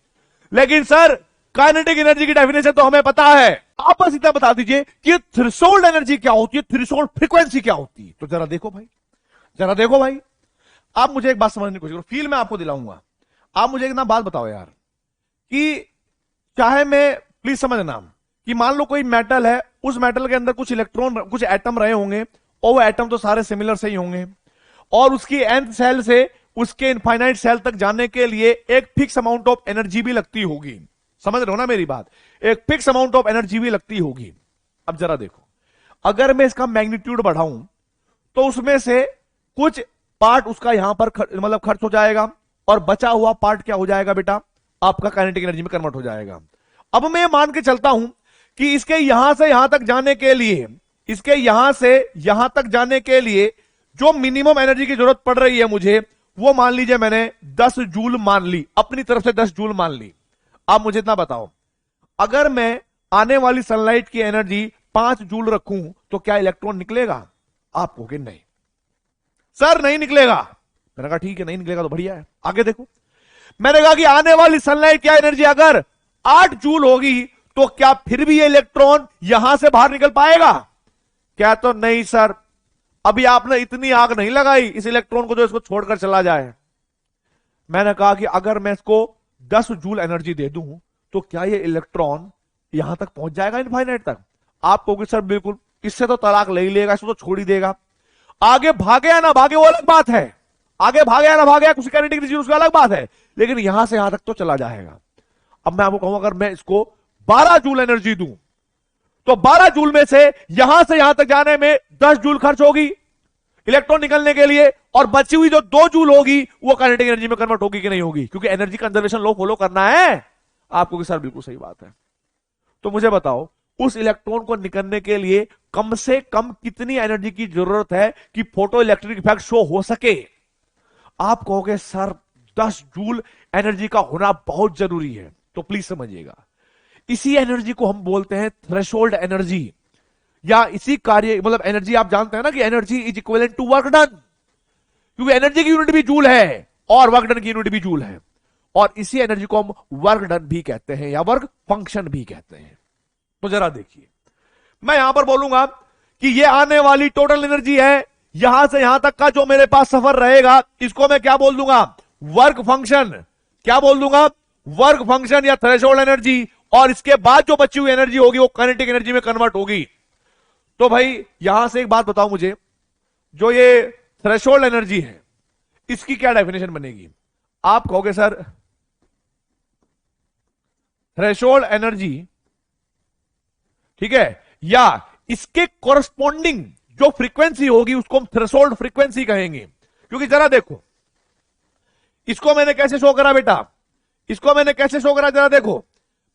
लेकिन सर काइनेटिक एनर्जी की डेफिनेशन तो हमें पता है, आप बस इतना बता दीजिए कि थ्रेशोल्ड एनर्जी क्या होती है, थ्रेशोल्ड फ्रीक्वेंसी क्या होती है। तो जरा देखो भाई, जरा देखो भाई, आप मुझे एक बात समझने की कोशिश करो, फील मैं आपको दिलाऊंगा। आप मुझे एक ना बात बताओ यार, कि चाहे मैं, प्लीज समझना, कि मान लो कोई मेटल है, उस मेटल के अंदर कुछ इलेक्ट्रॉन, कुछ एटम रहे होंगे, और वो एटम तो सारे सिमिलर से ही होंगे, और उसकी nth सेल से उसके इनफाइनाइट सेल तक जाने के लिए एक फिक्स अमाउंट ऑफ एनर्जी भी लगती होगी। समझ रहे हो ना मेरी बात, एक फिक्स अमाउंट ऑफ एनर्जी भी लगती होगी। अब जरा देखो, अगर मैं इसका मैग्नीट्यूड बढ़ाऊं तो उसमें से कुछ पार्ट उसका यहां पर मतलब खर्च हो जाएगा, और बचा हुआ पार्ट क्या हो जाएगा बेटा, आपका काइनेटिक एनर्जी में कन्वर्ट हो जाएगा। अब मैं मान के चलता हूं कि इसके यहां से यहां तक जाने के लिए, इसके यहां से यहां तक जाने के लिए जो मिनिमम एनर्जी की जरूरत पड़ रही है मुझे, वो मान लीजिए मैंने 10 जूल मान ली, अपनी तरफ से 10 जूल मान ली। आप मुझे इतना बताओ, अगर मैं आने वाली सनलाइट की एनर्जी 5 जूल रखूं तो क्या इलेक्ट्रॉन निकलेगा? आप कहोगे नहीं सर नहीं निकलेगा। मैंने कहा ठीक है, नहीं निकलेगा तो बढ़िया है, आगे देखो। मैंने कहा कि आने वाली सनलाइट की एनर्जी अगर 8 जूल होगी तो क्या फिर भी ये इलेक्ट्रॉन यहां से बाहर निकल पाएगा? क्या तो नहीं सर, अभी आपने इतनी आग नहीं लगाई इस इलेक्ट्रॉन को जो इसको छोड़कर चला जाए। मैंने कहा कि अगर मैं इसको 10 जूल एनर्जी दे दूं तो क्या ये इलेक्ट्रॉन यहां तक पहुंच जाएगा इनफाइनाइट तक? आप कहोगे सर बिल्कुल, इससे तो तलाक ले ही लेगा, इसको तो छोड़ ही देगा। आगे भागे या ना भागे वो अलग बात है, आगे भागे या ना भागे कुछ काइनेटिक एनर्जी उसका अलग बात है, लेकिन यहां से यहां तक तो चला जाएगा। अब मैं आपको कहूं अगर मैं इसको 12 जूल एनर्जी दूं तो 12 जूल में से यहां तक जाने में 10 जूल खर्च होगी इलेक्ट्रॉन निकलने के लिए, और बची हुई जो 2 जूल होगी वो काइनेटिक एनर्जी में कन्वर्ट होगी कि नहीं होगी? क्योंकि एनर्जी कंजर्वेशन लॉ फॉलो करना है आपको। कि सर बिल्कुल सही बात है। तो मुझे बताओ उस इलेक्ट्रॉन को निकलने के लिए कम से कम कितनी एनर्जी की जरूरत है कि फोटो इलेक्ट्रिक इफेक्ट शो हो सके? आप कहोगे सर 10 जूल एनर्जी का होना बहुत जरूरी है। तो प्लीज समझिएगा, इसी एनर्जी को हम बोलते हैं थ्रेशोल्ड एनर्जी या इसी कार्य मतलब एनर्जी आप जानते हैं ना कि energy is equivalent to work done, क्योंकि एनर्जी की यूनिट भी जूल है और वर्क डन की यूनिट भी जूल है, और इसी एनर्जी को हम वर्क डन भी कहते हैं या वर्क फंक्शन भी कहते हैं। तो जरा देखिए, मैं यहां पर बोलूंगा कि ये आने वाली टोटल एनर्जी है, यहां से यहां तक का जो मेरे पास सफर रहेगा इसको मैं क्या बोल दूंगा, वर्क फंक्शन। क्या बोल दूंगा, वर्क फंक्शन या थ्रेशोल्ड एनर्जी, और इसके बाद जो बची हुई एनर्जी होगी वो काइनेटिक एनर्जी में कन्वर्ट होगी। तो भाई यहां से एक बात बताओ मुझे, जो ये थ्रेशोल्ड एनर्जी है इसकी क्या डेफिनेशन बनेगी? आप कहोगे सर थ्रेशोल्ड एनर्जी, ठीक है, या इसके कोरस्पॉन्डिंग जो फ्रीक्वेंसी होगी उसको हम थ्रेशोल्ड फ्रीक्वेंसी कहेंगे। क्योंकि जरा देखो, इसको मैंने कैसे शो करा बेटा, इसको मैंने कैसे शो करा, जरा देखो,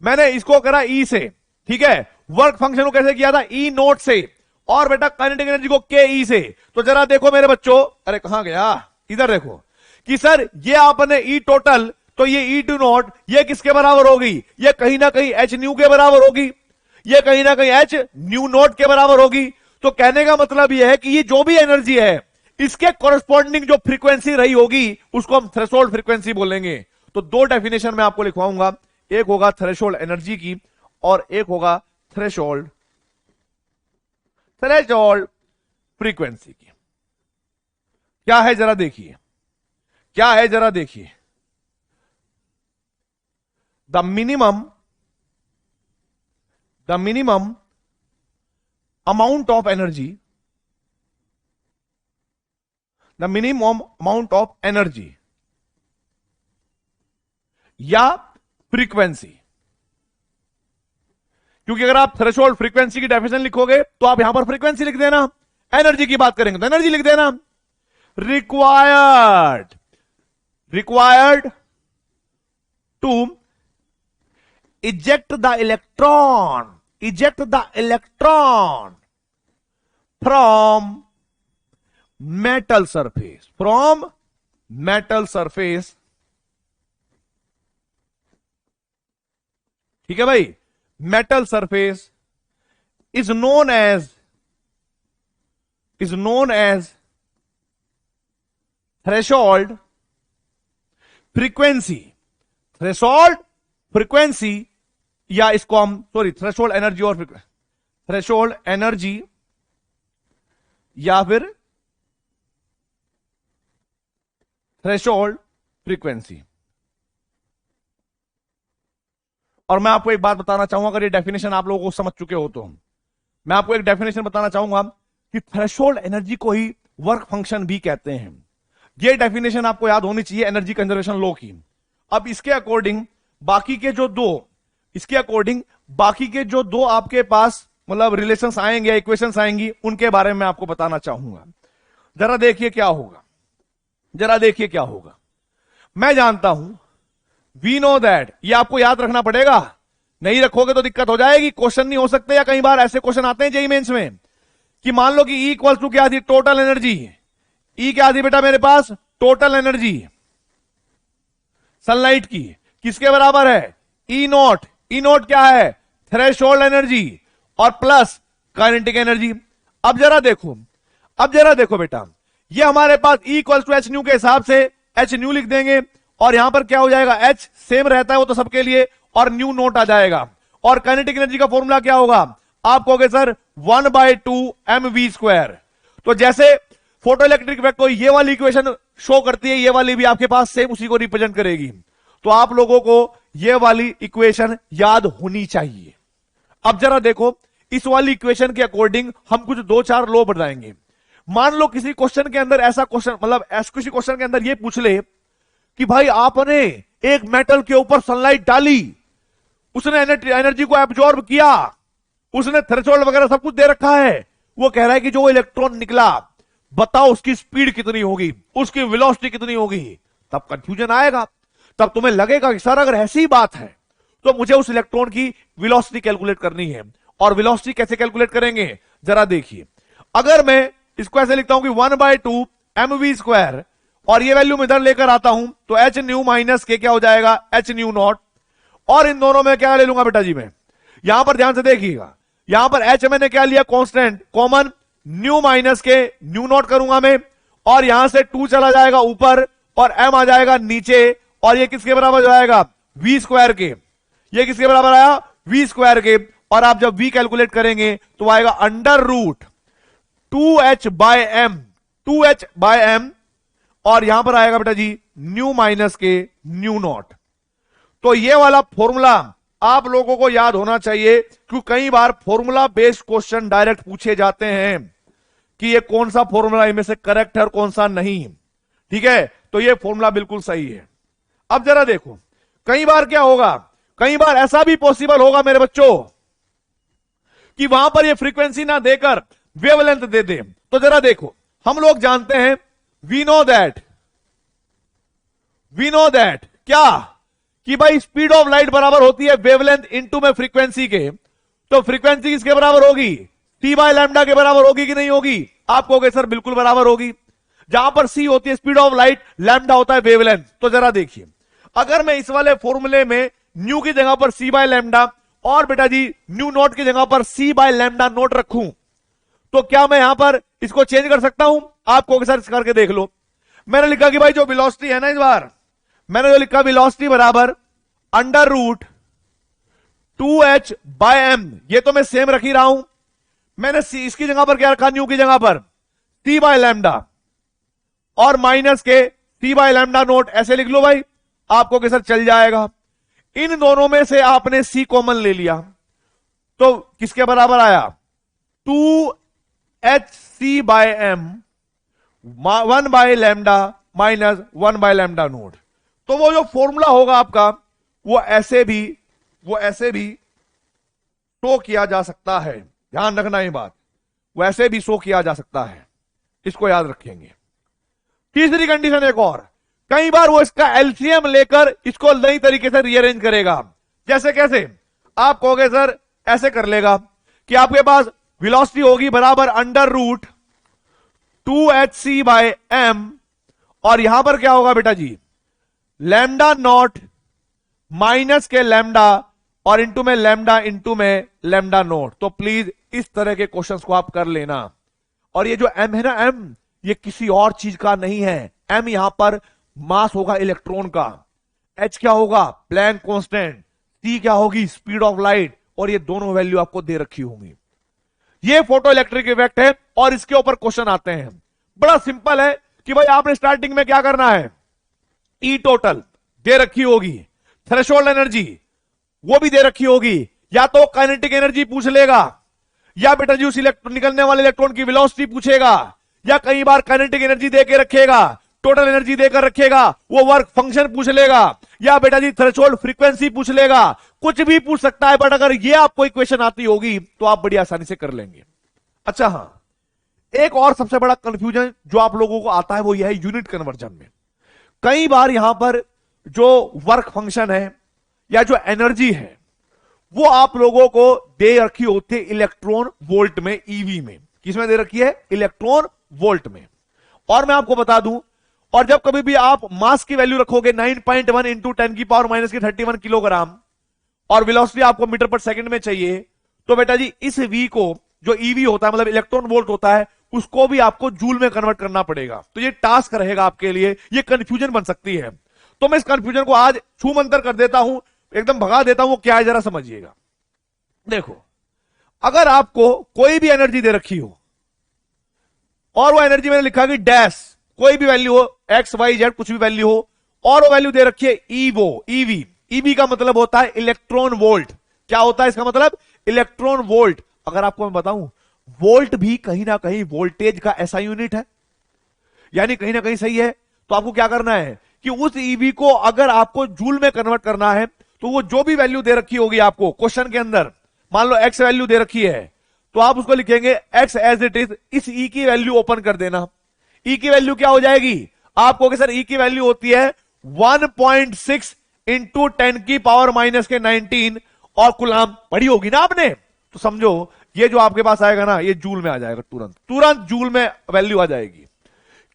मैंने इसको करा ई से, ठीक है, वर्क फंक्शन को कैसे किया था, ई नोट से, और बेटा काइनेटिक एनर्जी को के ई से। तो जरा देखो मेरे बच्चों, अरे कहां गया, इधर देखो कि सर ये आपने ई टोटल, तो ये ई टू नोट ये किसके बराबर होगी, ये कहीं ना कहीं एच न्यू के बराबर होगी, ये कहीं ना कहीं एच न्यू नोट के बराबर होगी। तो कहने का मतलब यह है कि ये जो भी एनर्जी है इसके कॉरस्पॉन्डिंग जो फ्रीक्वेंसी रही होगी उसको हम थ्रेशोल्ड फ्रीक्वेंसी बोलेंगे। तो दो डेफिनेशन मैं आपको लिखवाऊंगा, एक होगा थ्रेशोल्ड एनर्जी की और एक होगा थ्रेशोल्ड फ्रीक्वेंसी की। क्या है जरा देखिए, क्या है जरा देखिए, the minimum amount of energy, the minimum amount of energy या फ्रीक्वेंसी। क्योंकि अगर आप थ्रेशोल्ड फ्रीक्वेंसी की डेफिनेशन लिखोगे तो आप यहां पर फ्रीक्वेंसी लिख देना, एनर्जी की बात करेंगे तो एनर्जी लिख देना। Required to eject the electron from metal surface, ठीक है भाई, metal surface is known as threshold frequency, या इसको हम थ्रेशोल्ड एनर्जी और थ्रेशोल्ड एनर्जी या फिर थ्रेशोल्ड फ्रीक्वेंसी। और मैं आपको एक बात बताना चाहूंगा, अगर ये डेफिनेशन आप लोगों को समझ चुके हो तो मैं आपको एक डेफिनेशन बताना चाहूंगा कि थ्रेशोल्ड एनर्जी को ही वर्क फंक्शन भी कहते हैं। ये डेफिनेशन आपको याद होनी चाहिए एनर्जी कंजर्वेशन लॉ की। अब इसके अकॉर्डिंग बाकी के जो दो आपके पास मतलब रिलेशंस आएंगे, इक्वेशंस आएंगी, उनके बारे में आपको बताना चाहूंगा। जरा देखिए क्या होगा, मैं जानता हूं, वी नो दैट, ये आपको याद रखना पड़ेगा, नहीं रखोगे तो दिक्कत हो जाएगी, क्वेश्चन नहीं हो सकते। या कई बार ऐसे क्वेश्चन आते हैं जेईई मेंस में कि मान लो कि ई इक्वल टू क्या थी, टोटल एनर्जी। ई क्या थी बेटा मेरे पास, टोटल एनर्जी सनलाइट की, किसके बराबर है, ई नोट। ई नोट क्या है, थ्रेशोल्ड एनर्जी, और प्लस काइनेटिक एनर्जी। अब जरा देखो बेटा, ये हमारे पास E equal to H nu के हिसाब से एच न्यू लिख देंगे, और यहां पर क्या हो जाएगा, एच सेम रहता है वो तो सबके लिए, और न्यू नोट आ जाएगा। और काइनेटिक एनर्जी का फॉर्मूला क्या होगा, आप कहोगे सर 1/2 mv²। तो जैसे फोटो इलेक्ट्रिक इफेक्ट को ये वाली इक्वेशन शो करती है, ये वाली भी आपके पास सेम उसी को रिप्रेजेंट करेगी। तो आप लोगों को ये वाली इक्वेशन याद होनी चाहिए। अब जरा देखो, इस वाली इक्वेशन के अकॉर्डिंग हम कुछ 2-4 लॉ बताएंगे। मान लो किसी क्वेश्चन के अंदर ऐसा क्वेश्चन, मतलब किसी क्वेश्चन के अंदर ये पूछ ले कि भाई आपने एक मेटल के ऊपर सनलाइट डाली, उसने एनर्जी को एब्जॉर्ब किया, उसने थ्रेशोल्ड वगैरह सब कुछ दे रखा है, वो कह रहा है कि जो इलेक्ट्रॉन निकला बताओ उसकी स्पीड कितनी होगी, उसकी वेलोसिटी कितनी होगी। तब कंफ्यूजन आएगा, तब तुम्हें लगेगा कि सर अगर ऐसी बात है तो मुझे उस इलेक्ट्रॉन की वेलोसिटी कैलकुलेट करनी है। और वेलोसिटी कैसे कैलकुलेट करेंगे, जरा देखिए। अगर मैं इसको ऐसे लिखता हूं कि 1/2 mv², और ये वैल्यू में इधर लेकर आता हूं तो एच न्यू माइनस के क्या हो जाएगा, एच न्यू नॉट। और इन दोनों में क्या ले लूंगा बेटा जी मैं, यहां पर ध्यान से देखिएगा, यहां पर h मैंने क्या लिया, कांस्टेंट, कॉमन, न्यू माइनस के न्यू नॉट करूंगा मैं, और यहां से 2 चला जाएगा ऊपर और m आ जाएगा नीचे, और ये किसके बराबर जाएगा, v स्क्वायर के। ये किसके बराबर आया, v स्क्वायर के। और आप जब v कैलकुलेट करेंगे तो आएगा under root 2h by m, 2h by m, और यहां पर आएगा बेटा जी न्यू माइनस के न्यू नॉट। तो ये वाला फॉर्मूला आप लोगों को याद होना चाहिए, क्योंकि कई बार फॉर्मूला बेस्ड क्वेश्चन डायरेक्ट पूछे जाते हैं कि ये कौन सा फॉर्मूला इनमें से करेक्ट है और कौन सा नहीं। ठीक है, तो ये फॉर्मूला बिल्कुल सही है। अब जरा देखो, कई बार क्या होगा, कई बार ऐसा भी पॉसिबल होगा मेरे बच्चों कि वहां पर ये फ्रीक्वेंसी ना देकर वेवलेंथ दे दे। तो जरा देखो, हम लोग जानते हैं, वी नो दैट क्या, कि भाई स्पीड ऑफ लाइट बराबर होती है वेवलेंथ इनटू में फ्रीक्वेंसी के। तो फ्रीक्वेंसी किसके बराबर होगी, टी बाय लैम्डा के बराबर होगी कि नहीं होगी? आप कहोगे सर बिल्कुल बराबर होगी। जहां पर सी होती है स्पीड ऑफ लाइट, लैम्डा होता है वेवलेंथ। तो जरा देखिए, अगर मैं इस वाले फॉर्मूले में न्यू की जगह पर सी बाय लैम्डा और बेटा जी न्यू नोट की जगह पर सी बाय लैम्डा नोट रखूं, तो क्या मैं यहां पर इसको चेंज कर सकता हूं? आप कहोगे सर करके देख लो। मैंने लिखा कि भाई जो वेलोसिटी है ना, इस बार मैंने जो लिखा वेलोसिटी बराबर under root 2h by m, ये तो मैं सेम रख ही रहा हूं। मैंने सी इसकी जगह पर क्या रखा, न्यू की जगह पर सी बाय लैम्डा और माइनस के सी बाय लैम्डा नोट, ऐसे लिख लो भाई। आपको के सर चल जाएगा। इन दोनों में से आपने सी कॉमन ले लिया तो किसके बराबर आया, 2hc by m 1 by lambda minus 1 by lambda naught. तो वो जो फॉर्मूला होगा आपका, वो ऐसे भी शो किया जा सकता है। ध्यान रखना ये बात, वैसे भी शो किया जा सकता है, इसको याद रखेंगे। तीसरी कंडीशन एक और, कई बार वो इसका एलसीएम लेकर इसको नई तरीके से रीअरेंज करेगा। जैसे कैसे, आप कहोगे सर ऐसे कर लेगा कि आपके पास वेलोसिटी होगी बराबर under root 2hc by m, और यहां पर क्या होगा बेटा जी, लैम्डा नॉट माइनस के लैम्डा और इंटू में लैम्डा नॉट। तो प्लीज इस तरह के क्वेश्चंस को आप कर लेना। और ये जो m है ना, m ये किसी और चीज का नहीं है। m यहां पर मास होगा इलेक्ट्रॉन का, h क्या होगा प्लैंक कांस्टेंट, c क्या होगी स्पीड ऑफ लाइट, और ये दोनों वैल्यू आपको दे रखी होंगी। ये फोटो इलेक्ट्रिक इफेक्ट है और इसके ऊपर क्वेश्चन आते हैं। बड़ा सिंपल है कि भाई आपने स्टार्टिंग में क्या करना है, ई टोटल दे रखी होगी, थ्रेशोल्ड एनर्जी वो भी दे रखी होगी, या तो काइनेटिक एनर्जी पूछ लेगा, या बेटा जी उस निकलने वाले इलेक्ट्रॉन की वेलोसिटी पूछेगा, या कई बार काइनेटिक एनर्जी देके रखेगा, टोटल एनर्जी देकर रखेगा, वो वर्क फंक्शन पूछ लेगा, या बेटा जी थ्रेशोल्ड फ्रीक्वेंसी पूछ लेगा, कुछ भी पूछ सकता है। बट अगर ये आपको इक्वेशन आती होगी तो आप बड़ी आसानी से कर लेंगे। अच्छा हां, एक और सबसे बड़ा कंफ्यूजन जो आप लोगों को आता है वो यह है यूनिट कन्वर्जन में। कई बार यहां पर जो वर्क फंक्शन है या जो एनर्जी है वो आप लोगों को दे रखी होती है इलेक्ट्रॉन वोल्ट में, ईवी में। किसमें दे रखी है, इलेक्ट्रॉन वोल्ट में। और मैं आपको बता दूं, और जब कभी भी आप मास की वैल्यू रखोगे 9.1 इंटू 10 की पावर माइनस की 31 किलोग्राम और वेलोसिटी आपको मीटर पर सेकंड में चाहिए, तो बेटा जी इस वी को जो ईवी होता है मतलब इलेक्ट्रॉन वोल्ट होता है उसको भी आपको जूल में कन्वर्ट करना पड़ेगा। तो ये टास्क रहेगा आपके लिए, ये कंफ्यूजन बन सकती है। तो मैं इस कंफ्यूजन को आज छू मंतर कर देता हूं, एकदम भगा देता हूं। वो क्या है जरा समझिएगा। देखो, अगर आपको कोई भी एनर्जी दे रखी हो और वो एनर्जी मैंने लिखा कि डैश कोई भी वैल्यू हो, एक्स वाई जेड कुछ भी वैल्यू हो, और वो वैल्यू दे रखी है ईवी। ईवी का मतलब होता है इलेक्ट्रॉन वोल्ट। क्या होता है इसका मतलब, इलेक्ट्रॉन वोल्ट। अगर आपको मैं बताऊं, वोल्ट भी कहीं ना कहीं वोल्टेज का ऐसा यूनिट है, यानी कहीं ना कहीं सही है। तो आपको क्या करना है कि उस ईवी को अगर आपको जूल में कन्वर्ट करना है तो वो जो भी वैल्यू दे रखी होगी आपको क्वेश्चन के अंदर, मान लो एक्स वैल्यू दे रखी है तो आप उसको लिखेंगे एक्स एज इट इज। इस ई की वैल्यू ओपन कर देना। ई की वैल्यू क्या हो जाएगी, आप कहोगे सर ई की वैल्यू होती है 1.6 इंटू 10 की पावर माइनस के 19 और कुलाम पढ़ी होगी ना आपने। तो समझो ये जो आपके पास आएगा ना, ये जूल में आ जाएगा, तुरंत जूल में वैल्यू आ जाएगी।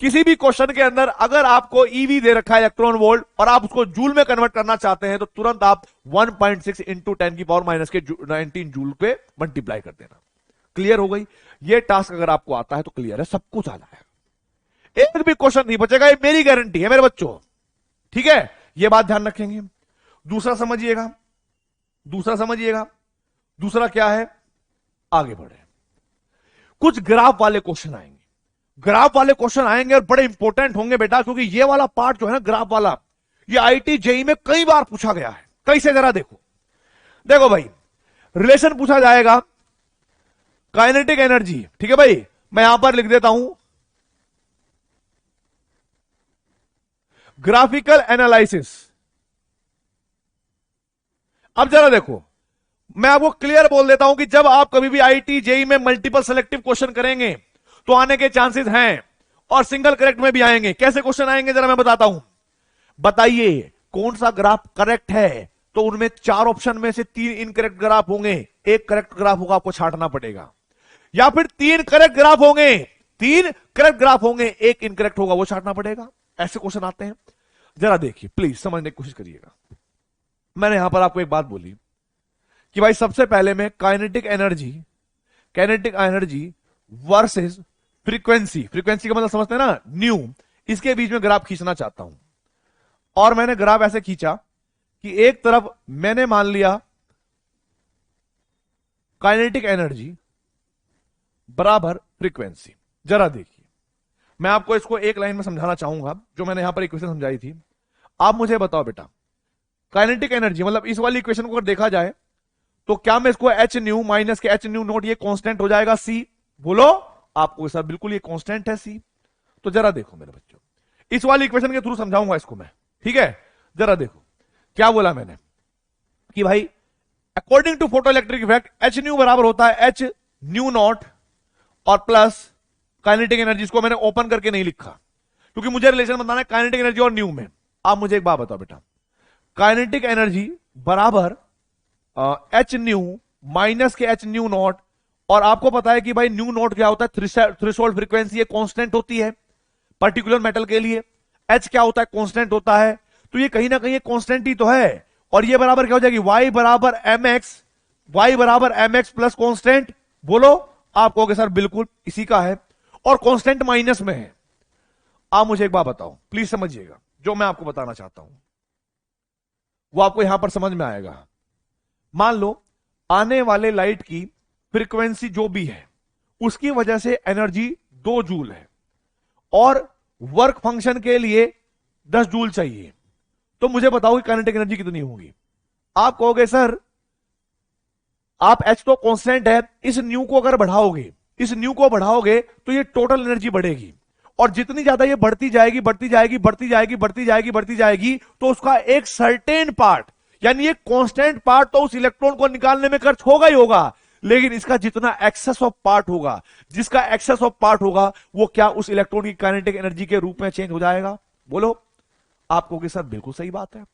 किसी भी क्वेश्चन के अंदर अगर आपको ईवी दे रखा है इलेक्ट्रॉन वोल्ट और आप उसको जूल में कन्वर्ट करना चाहते हैं तो तुरंत आप 1.6 इंटू 10 की पावर माइनस के 19 जूल पे मल्टीप्लाई कर देना। क्लियर हो गई? ये टास्क अगर आपको आता है तो क्लियर है, सब कुछ आ जाएगा, एक भी क्वेश्चन नहीं बचेगा, ये मेरी गारंटी है मेरे बच्चों। ठीक है, ये बात ध्यान रखेंगे। दूसरा समझिएगा, दूसरा क्या है, आगे बढ़े। कुछ ग्राफ वाले क्वेश्चन आएंगे, और बड़े इंपॉर्टेंट होंगे बेटा, क्योंकि ये वाला पार्ट जो है ना ग्राफ वाला, ये आईटी जेई में कई बार पूछा गया है। कैसे, जरा देखो भाई, रिलेशन पूछा जाएगा काइनेटिक एनर्जी। ठीक है भाई, मैं यहां पर लिख देता हूं ग्राफिकल एनालिसिस। अब जरा देखो, मैं आपको क्लियर बोल देता हूं कि जब आप कभी भी आईटी जेई में मल्टीपल सेलेक्टिव क्वेश्चन करेंगे तो आने के चांसेस हैं, और सिंगल करेक्ट में भी आएंगे। कैसे क्वेश्चन आएंगे जरा मैं बताता हूं। बताइए कौन सा ग्राफ करेक्ट है, तो उनमें 4 ऑप्शन में से 3 इनकरेक्ट ग्राफ होंगे, एक करेक्ट ग्राफ होगा, आपको छांटना पड़ेगा। या फिर 3 करेक्ट ग्राफ होंगे, एक इनकरेक्ट होगा, वो छांटना पड़ेगा। ऐसे क्वेश्चन आते हैं। जरा देखिए, प्लीज समझने की कोशिश करिएगा। मैंने यहां पर आपको एक बात बोली कि भाई सबसे पहले मैं काइनेटिक एनर्जी वर्सेस फ्रीक्वेंसी का मतलब समझते हैं ना, न्यू, इसके बीच में ग्राफ खींचना चाहता हूं। और मैंने ग्राफ ऐसे खींचा कि एक तरफ मैंने मान लिया काइनेटिक एनर्जी बराबर फ्रीक्वेंसी। जरा देखिए, मैं आपको इसको एक लाइन में समझाना चाहूंगा, जो मैंने यहां पर इक्वेशन समझाई थी। आप मुझे बताओ बेटा, काइनेटिक एनर्जी मतलब इस वाली इक्वेशन को अगर देखा जाए तो क्या मैं इसको एच न्यू माइनस के एच न्यू नोट, ये कांस्टेंट हो जाएगा सी? बोलो आपको सर, बिल्कुल ये कांस्टेंट है सी। तो जरा देखो मेरे बच्चों, इस वाली इक्वेशन के थ्रू समझाऊंगा इसको मैं। ठीक है, जरा देखो क्या बोला मैंने कि भाई according to photo electric effect H nu बराबर होता है एच न्यू नॉट और प्लस काइनेटिक एनर्जी। इसको मैंने ओपन करके नहीं लिखा क्योंकि मुझे रिलेशन बताना है काइनेटिक एनर्जी और न्यू में। आप मुझे एक बात बताओ बेटा, काइनेटिक एनर्जी बराबर एच न्यू माइनस के एच न्यू नॉट, और आपको पता है कि भाई न्यू नॉट क्या होता है, थ्रेशोल्ड फ्रीक्वेंसी, कांस्टेंट होती है पर्टिकुलर मेटल के लिए। एच क्या होता है, कांस्टेंट होता है। तो ये कहीं ना कहीं कांस्टेंट ही तो है, और ये बराबर क्या हो जाएगी, y बराबर mx प्लस कांस्टेंट। बोलो, आप कहोगे सर बिल्कुल इसी का है, और कांस्टेंट माइनस में है। आप मुझे एक बात बताओ, प्लीज समझिएगा, जो मैं आपको बताना चाहता हूं वो आपको यहां पर समझ में आएगा। मान लो आने वाले लाइट की फ्रीक्वेंसी जो भी है उसकी वजह से एनर्जी 2 जूल है, और वर्क फंक्शन के लिए 10 जूल चाहिए। तो मुझे बताओ कि काइनेटिक एनर्जी कितनी होगी? आप कहोगे सर आप एच तो कांस्टेंट है, इस न्यू को अगर बढ़ाओगे, तो ये टोटल एनर्जी बढ़ेगी, और जितनी ज्यादा ये बढ़ती जाएगी तो उसका एक सर्टेन पार्ट, यानी एक कांस्टेंट पार्ट तो उस इलेक्ट्रॉन को निकालने में खर्च होगा ही होगा, लेकिन इसका जितना एक्सेस ऑफ पार्ट होगा, वो क्या उस इलेक्ट्रॉन की काइनेटिक एनर्जी के रूप में चेंज हो जाएगा? बोलो। आप कहोगे सर बिल्कुल सही बात है।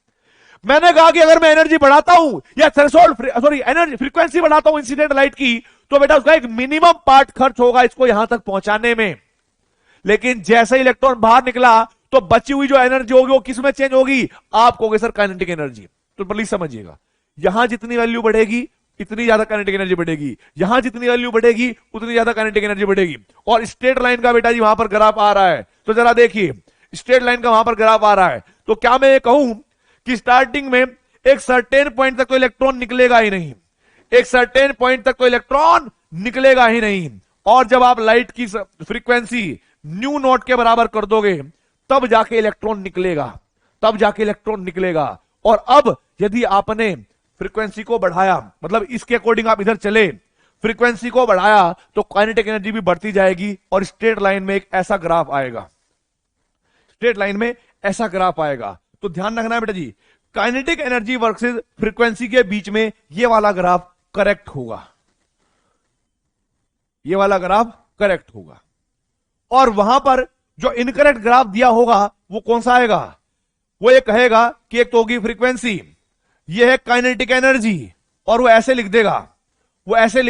मैंने कहा कि अगर मैं एनर्जी बढ़ाता हूं या एनर्जी फ्रीक्वेंसी बढ़ाता हूं इंसिडेंट लाइट की, तो बेटा उसका एक मिनिमम पार्ट खर्च होगा इसको यहां तक पहुंचाने में। लेकिन जैसे इलेक्ट्रॉन बाहर निकला तो बची हुई जो एनर्जी होगी वो किस में चेंज होगी? आप कहोगे सर काइनेटिक एनर्जी। तो प्लीज समझिएगा, यहां जितनी वैल्यू बढ़ेगी इतनी ज्यादा काइनेटिक एनर्जी बढ़ेगी, यहां जितनी वैल्यू बढ़ेगी उतनी ज्यादा काइनेटिक एनर्जी बढ़ेगी। और स्ट्रेट लाइन का बेटा जी वहां पर ग्राफ आ रहा है, तो जरा देखिए स्ट्रेट लाइन का वहां पर ग्राफ आ रहा है। तो क्या मैं ये कहूं कि स्टार्टिंग में एक सर्टेन पॉइंट तक तो इलेक्ट्रॉन निकलेगा ही नहीं, और जब आप लाइट की फ्रीक्वेंसी न्यू नॉट के बराबर कर दोगे तब जाके इलेक्ट्रॉन निकलेगा। और अब यदि आपने फ्रीक्वेंसी को बढ़ाया, मतलब इसके अकॉर्डिंग आप इधर चले, फ्रीक्वेंसी को बढ़ाया तो काइनेटिक एनर्जी भी बढ़ती जाएगी, और स्ट्रेट लाइन में एक ऐसा ग्राफ आएगा। तो ध्यान रखना है बेटा जी, काइनेटिक एनर्जी वर्सेस फ्रीक्वेंसी के बीच में ये वाला ग्राफ करेक्ट होगा, और वहां पर जो इनकरेक्ट ग्राफ दिया होगा वो कौन सा आएगा? वो ये कहेगा कि एक तो होगी फ्रीक्वेंसी, ये है काइनेटिक एनर्जी, और वो ऐसे लिख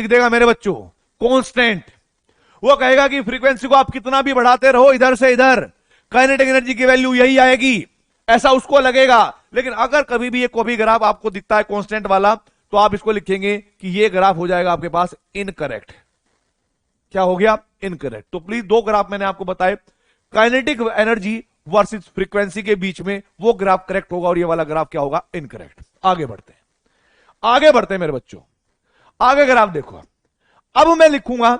देगा मेरे बच्चों कांस्टेंट। वो कहेगा कि फ्रीक्वेंसी को आप कितना भी बढ़ाते रहो इधर से इधर, काइनेटिक एनर्जी की वैल्यू यही आएगी, ऐसा उसको लगेगा। लेकिन अगर कभी भी ये कॉपी ग्राफ आपको दिखता है कांस्टेंट वाला, तो आप इसको लिखेंगे कि ये ग्राफ हो जाएगा आपके पास इनकरेक्ट। क्या हो गया? इनकरेक्ट। तो प्लीज दो ग्राफ मैंने आपको बताए, काइनेटिक एनर्जी वर्सेस फ्रीक्वेंसी के बीच में, वो ग्राफ करेक्ट होगा और ये वाला ग्राफ क्या होगा? इनकरेक्ट। आगे बढ़ते हैं, आगे बढ़ते हैं मेरे बच्चों, आगे ग्राफ देखो। अब मैं लिखूंगा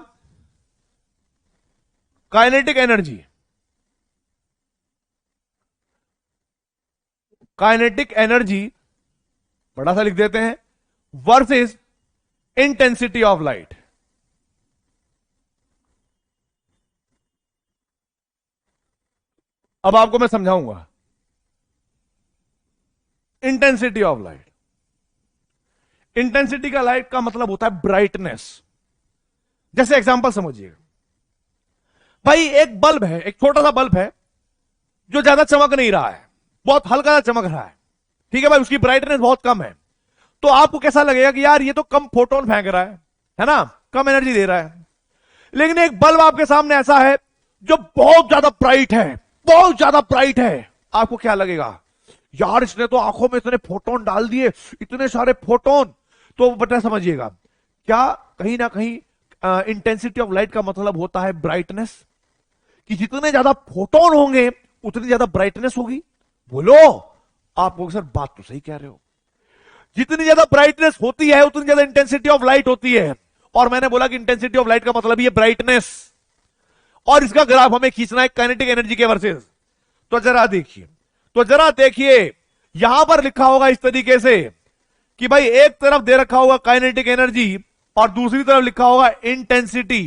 काइनेटिक एनर्जी, काइनेटिक एनर्जी बड़ा सा लिख देते हैं, वर्सेस इंटेंसिटी ऑफ लाइट। अब आपको मैं समझाऊंगा इंटेंसिटी ऑफ लाइट। इंटेंसिटी का लाइट का मतलब होता है ब्राइटनेस। जैसे एग्जांपल समझिएगा, भाई एक बल्ब है, एक छोटा सा बल्ब है जो ज्यादा चमक नहीं रहा है, बहुत हल्का सा चमक रहा है, ठीक है भाई, उसकी ब्राइटनेस बहुत कम है। तो आपको कैसा लगेगा कि यार ये तो कम फोटोन फेंक रहा है ना, कम एनर्जी दे रहा है। लेकिन एक बल्ब आपके सामने ऐसा है जो बहुत ज्यादा ब्राइट है, बहुत ज्यादा ब्राइट है, आपको क्या लगेगा? यार इसने तो आंखों में इतने फोटोन डाल दिए, इतने सारे फोटोन। तो बेटा समझिएगा, क्या कहीं ना कहीं इंटेंसिटी ऑफ लाइट का मतलब होता है ब्राइटनेस, कि जितने ज्यादा फोटोन होंगे उतनी ज्यादा ब्राइटनेस होगी। बोलो आप लोग, सर बात तो सही कह रहे हो, जितनी ज्यादा ब्राइटनेस होती है उतनी ज्यादा इंटेंसिटी ऑफ लाइट होती है। और मैंने बोला कि इंटेंसिटी ऑफ लाइट का मतलब ही है ब्राइटनेस, और इसका ग्राफ हमें खींचना है काइनेटिक एनर्जी के वर्सेस। तो जरा देखिए, तो जरा देखिए, यहां पर लिखा होगा इस तरीके से कि भाई एक तरफ दे रखा होगा काइनेटिक एनर्जी और दूसरी तरफ लिखा होगा इंटेंसिटी।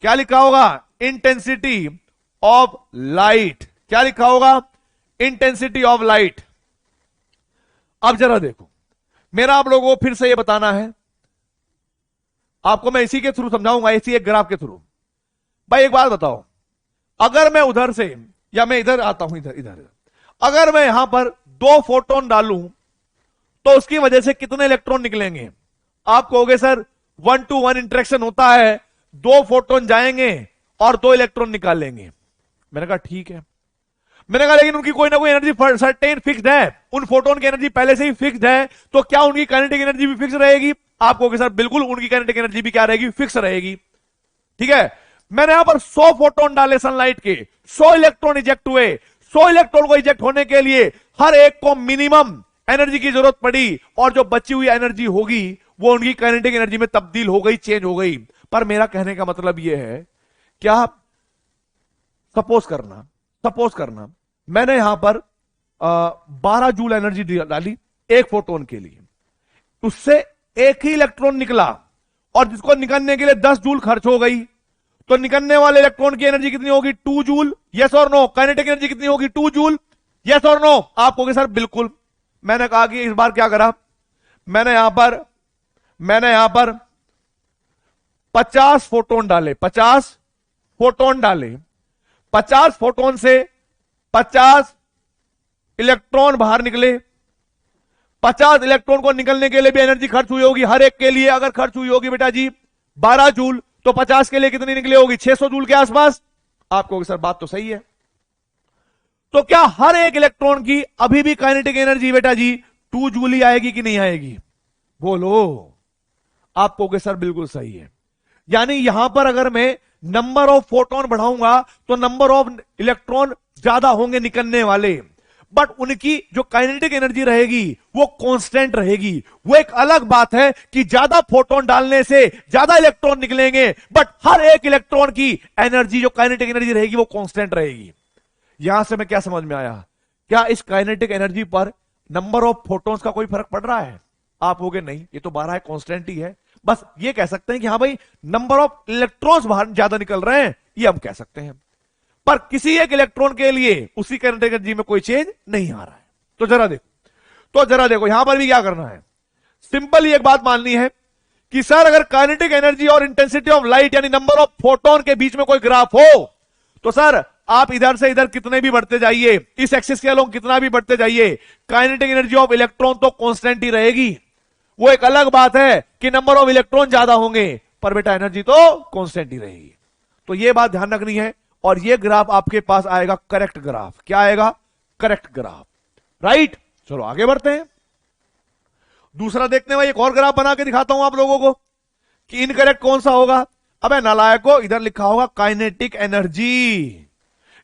क्या लिखा होगा? Intensity of light. क्या लिखा होगा? Intensity of light. अब जरा देखो, मेरा आप लोगों को फिर से यह बताना है, आपको मैं इसी के थ्रू समझाऊंगा, इसी एक ग्राफ के थ्रू। भाई एक बात बताओ, अगर मैं उधर से, या मैं इधर आता हूं, इधर इधर, अगर मैं यहां पर 2 फोटोन डालूं तो उसकी वजह से कितने इलेक्ट्रॉन निकलेंगे? आप कहोगे सर 1 to 1 इंटरेक्शन होता है, 2 फोटोन जाएंगे और 2 इलेक्ट्रॉन निकाल लेंगे। मैंने कहा ठीक है, मैंने कहा लेकिन उनकी कोई ना कोई एनर्जी सर्टेन फिक्स्ड है, उन फोटोन की एनर्जी पहले से ही फिक्स्ड है, तो क्या उनकी काइनेटिक एनर्जी भी फिक्स रहेगी? आप कहोगे सर बिल्कुल, उनकी काइनेटिक एनर्जी भी क्या रहेगी? फिक्स रहेगी। ठीक है, मैंने यहां पर 100 फोटोन डाले सनलाइट के, 100 इलेक्ट्रॉन इजेक्ट हुए। 100 इलेक्ट्रॉन को इजेक्ट होने के लिए हर एक को मिनिमम एनर्जी की जरूरत पड़ी, और जो बची हुई एनर्जी होगी वो उनकी काइनेटिक एनर्जी में तब्दील हो गई, चेंज हो गई। पर मेरा कहने का मतलब यह है, क्या सपोज करना मैंने यहां पर 12 जूल एनर्जी डाली एक फोटोन के लिए, उससे एक ही इलेक्ट्रॉन निकला, और जिसको निकलने के लिए 10 जूल खर्च हो गई, तो निकलने वाले इलेक्ट्रॉन की एनर्जी कितनी होगी? 2 जूल। यस और नो? काइनेटिक एनर्जी कितनी होगी? 2 जूल। यस और नो? आप कहोगे सर बिल्कुल। मैंने कहा कि इस बार क्या करा, मैंने यहां पर 50 फोटोन डाले, 50 फोटोन डाले, 50 फोटोन से 50 इलेक्ट्रॉन बाहर निकले। 50 इलेक्ट्रॉन को निकलने के लिए भी एनर्जी खर्च हुई होगी, हर एक के लिए अगर खर्च हुई होगी बेटा जी 12 जूल, तो 50 के लिए कितनी निकली होगी? 600 जूल के आसपास। आप कहोगे सर बात तो सही है, तो क्या हर एक इलेक्ट्रॉन की अभी भी काइनेटिक एनर्जी बेटा जी 2 जूल ही आएगी कि नहीं आएगी? बोलो। आप कहोगे सर बिल्कुल सही है। यानी यहां पर अगर मैं नंबर ऑफ फोटोन बढ़ाऊंगा तो नंबर ऑफ इलेक्ट्रॉन ज्यादा होंगे निकलने वाले, बट उनकी जो काइनेटिक एनर्जी रहेगी वो कांस्टेंट रहेगी। वो एक अलग बात है कि ज्यादा फोटोन डालने से ज्यादा इलेक्ट्रॉन निकलेंगे, बट हर एक इलेक्ट्रॉन की एनर्जी, जो काइनेटिक एनर्जी रहेगी, वो कांस्टेंट रहेगी। यहां से मैं क्या समझ में आया, क्या इस काइनेटिक एनर्जी पर नंबर ऑफ फोटोन्स का कोई फर्क पड़ रहा है? आप होगे नहीं, ये तो 12 है, कांस्टेंट ही है। बस ये कह सकते हैं कि हाँ भाई नंबर ऑफ इलेक्ट्रॉन्स बाहर ज्यादा निकल रहे हैं, ये हम कह सकते हैं, पर किसी एक इलेक्ट्रॉन के लिए उसी काइनेटिक एनर्जी में कोई चेंज नहीं आ रहा है। तो जरा देखो यहां पर भी क्या करना है, सिंपल ही एक बात माननी है कि सर अगर काइनेटिक एनर्जी और इंटेंसिटी ऑफ लाइट यानी नंबर ऑफ फोटोन के बीच में कोई ग्राफ हो, तो सर आप इधर से इधर कितने भी बढ़ते जाइए, इस एक्सिस के अलोंग कितना भी बढ़ते जाइए, काइनेटिक एनर्जी ऑफ इलेक्ट्रॉन तो कांस्टेंट ही रहेगी। वो एक अलग बात है कि नंबर ऑफ इलेक्ट्रॉन ज्यादा होंगे, पर बेटा एनर्जी तो कांस्टेंट ही रहेगी। तो ये बात ध्यान रखनी है। और ये ग्राफ आपके पास आएगा करेक्ट ग्राफ। क्या आएगा? Correct graph, right. चलो आगे बढ़ते हैं। दूसरा देखते हैं, एक और ग्राफ बना के दिखाता हूं आप लोगों को कि इनकरेक्ट कौन सा होगा। अबे नालायको, इधर लिखा होगा काइनेटिक एनर्जी,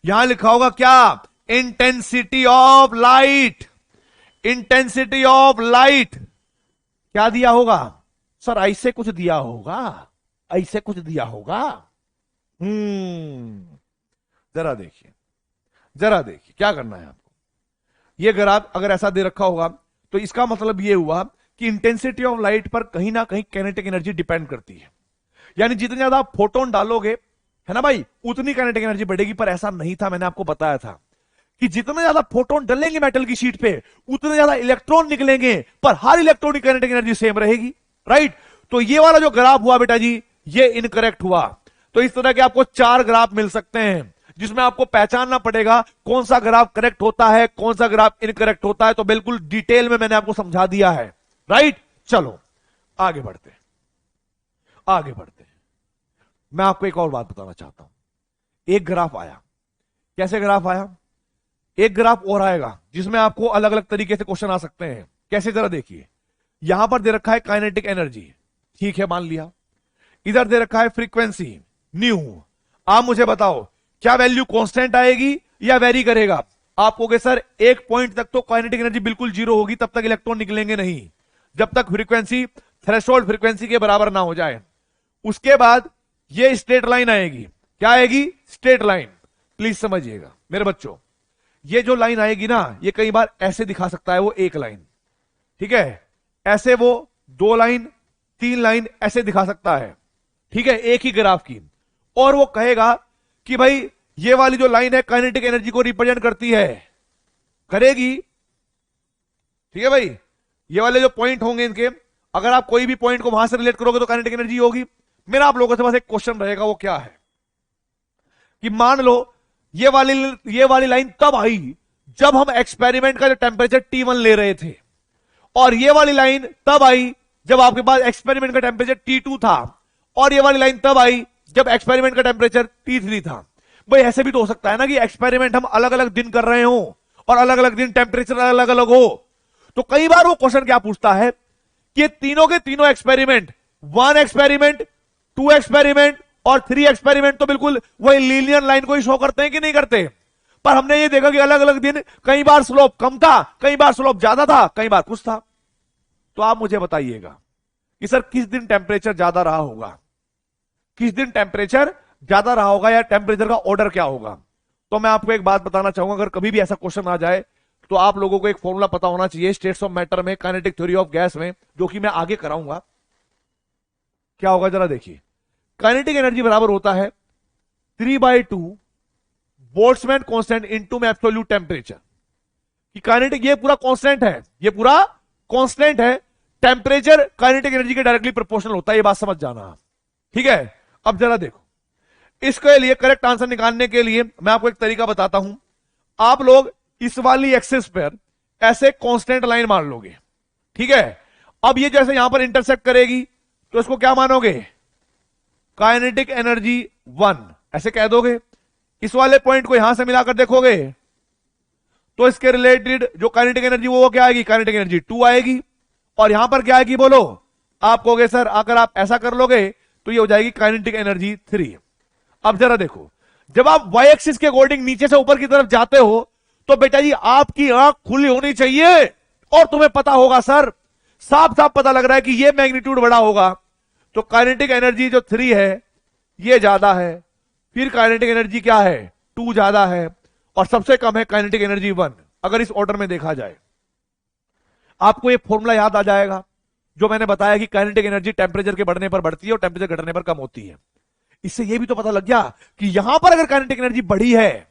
यहां लिखा होगा क्या? Intensity of light. Intensity of light क्या दिया होगा? सर ऐसे कुछ दिया होगा, ऐसे कुछ दिया होगा। जरा देखिए, जरा देखिए क्या करना है आपको। ये ग्राफ अगर ऐसा दे रखा होगा तो इसका मतलब ये हुआ कि इंटेंसिटी ऑफ लाइट पर कहीं ना कहीं काइनेटिक एनर्जी डिपेंड करती है। यानी जितने ज्यादा आप फोटोन डालोगे, है ना भाई, उतनी काइनेटिक एनर्जी बढ़ेगी। पर ऐसा नहीं था, मैंने आपको बताया था कि जितने ज्यादा फोटोन डलेंगे मेटल की शीट पे उतने ज्यादा इलेक्ट्रॉन निकलेंगे, पर हर इलेक्ट्रॉन की काइनेटिक एनर्जी सेम रहेगी, राइट। तो ये वाला जो ग्राफ हुआ बेटा जी, ये इनकरेक्ट हुआ। तो इस तरह के आपको 4 ग्राफ मिल सकते हैं जिसमें आपको पहचानना पड़ेगा कौन सा ग्राफ करेक्ट होता है, कौन सा ग्राफ इनकरेक्ट होता है। तो बिल्कुल डिटेल में मैंने आपको समझा दिया है, राइट। चलो आगे बढ़ते हैं, आगे बढ़ते हैं। मैं आपको एक और बात बताना चाहता हूं। एक ग्राफ आया, कैसे ग्राफ आया? एक ग्राफ और आएगा जिसमें आपको अलग अलग तरीके से क्वेश्चन आ सकते हैं। कैसे? जरा देखिए, यहां पर दे रखा है काइनेटिक एनर्जी, ठीक है, मान लिया। इधर दे रखा है फ्रीक्वेंसी न्यू। आप मुझे बताओ क्या वैल्यू कांस्टेंट आएगी या वेरी करेगा? आप कहोगे सर एक पॉइंट तक तो काइनेटिक एनर्जी बिल्कुल जीरो होगी, तब तक इलेक्ट्रॉन निकलेंगे नहीं, जब तक फ्रीक्वेंसी थ्रेशोल्ड फ्रीक्वेंसी के बराबर ना हो जाए। उसके बाद ये स्ट्रेट लाइन आएगी। क्या आएगी? Straight line. प्लीज समझिएगा मेरे बच्चों, ये जो लाइन आएगी ना, ये कई बार ऐसे दिखा सकता है वो एक लाइन, ठीक है, ऐसे वो 2 लाइन 3 लाइन ऐसे दिखा सकता है, ठीक है, एक ही ग्राफ की। और वो कहेगा कि भाई ये वाली जो लाइन है काइनेटिक एनर्जी को रिप्रेजेंट करती है, करेगी, ठीक है भाई। ये वाले जो पॉइंट होंगे इनके, अगर आप कोई भी पॉइंट को वहां से रिलेट करोगे तो काइनेटिक एनर्जी होगी। मेरा आप लोगों से बस एक क्वेश्चन रहेगा, वो क्या है कि मान लो ये वाली लाइन तब आई जब हम एक्सपेरिमेंट का जो टेम्परेचर T1 ले रहे थे, और ये वाली लाइन तब आई जब आपके पास एक्सपेरिमेंट का टेम्परेचर T2 था, और ये वाली लाइन तब आई जब एक्सपेरिमेंट का टेम्परेचर T3 था। भाई ऐसे भी तो हो सकता है ना कि एक्सपेरिमेंट हम अलग अलग दिन कर रहे हो और अलग अलग दिन टेम्परेचर अलग अलग हो। तो कई बार वो क्वेश्चन क्या पूछता है कि तीनों के तीनों एक्सपेरिमेंट, 1 एक्सपेरिमेंट, 2 एक्सपेरिमेंट और 3 एक्सपेरिमेंट तो बिल्कुल वही लीनियर लाइन को ही शो करते हैं कि नहीं करते। पर हमने ये देखा कि अलग अलग दिन कई बार स्लोप कम था, कई बार स्लोप ज्यादा था, कई बार कुछ था। तो आप मुझे बताइएगा कि सर किस दिन टेम्परेचर ज्यादा रहा होगा, किस दिन टेम्परेचर ज्यादा रहा होगा, या टेम्परेचर का ऑर्डर क्या होगा। तो मैं आपको एक बात बताना चाहूंगा, अगर कभी भी ऐसा क्वेश्चन आ जाए तो आप लोगों को एक फॉर्मूला पता होना चाहिए स्टेट्स ऑफ मैटर में, काइनेटिक थ्योरी ऑफ गैस में, जो कि मैं आगे कराऊंगा। क्या होगा जरा देखिए, काइनेटिक एनर्जी बराबर होता है 3/2 बोल्ट्जमैन कांस्टेंट इनटू में एब्सोल्यूट टेम्परेचर। कि काइनेटिक ये पूरा कांस्टेंट है, ये पूरा कांस्टेंट है, टेम्परेचर काइनेटिक एनर्जी के डायरेक्टली प्रोपोर्शनल होता है, ये बात समझ जाना, ठीक है। अब जरा देखो, इसके लिए करेक्ट आंसर निकालने के लिए मैं आपको एक तरीका बताता हूं। आप लोग इस वाली एक्सिस पर ऐसे कांस्टेंट लाइन मान लोगे, ठीक है। अब ये जैसे यहां पर इंटरसेक्ट करेगी तो इसको क्या मानोगे? काइनेटिक एनर्जी 1 ऐसे कह दोगे। इस वाले पॉइंट को यहां से मिलाकर देखोगे तो इसके रिलेटेड जो काइनेटिक एनर्जी वो क्या आएगी? काइनेटिक एनर्जी 2 आएगी। और यहां पर क्या आएगी बोलो? आप कहोगे सर अगर आप ऐसा कर लोगे तो ये हो जाएगी काइनेटिक एनर्जी 3। अब जरा देखो, जब आप वाई एक्सिस के अकॉर्डिंग नीचे से ऊपर की तरफ जाते हो तो बेटा जी आपकी आंख खुली होनी चाहिए और तुम्हें पता होगा सर, साफ साफ पता लग रहा है कि ये मैग्नीट्यूड बड़ा होगा, तो काइनेटिक एनर्जी जो 3 है ये ज्यादा है, फिर काइनेटिक एनर्जी क्या है? 2 ज्यादा है, और सबसे कम है काइनेटिक एनर्जी 1। अगर इस ऑर्डर में देखा जाए, आपको ये फॉर्मूला याद आ जाएगा जो मैंने बताया कि काइनेटिक एनर्जी टेम्परेचर के बढ़ने पर बढ़ती है और टेम्परेचर घटने पर कम होती है। इससे यह भी तो पता लग गया कि यहां पर अगर काइनेटिक एनर्जी बढ़ी है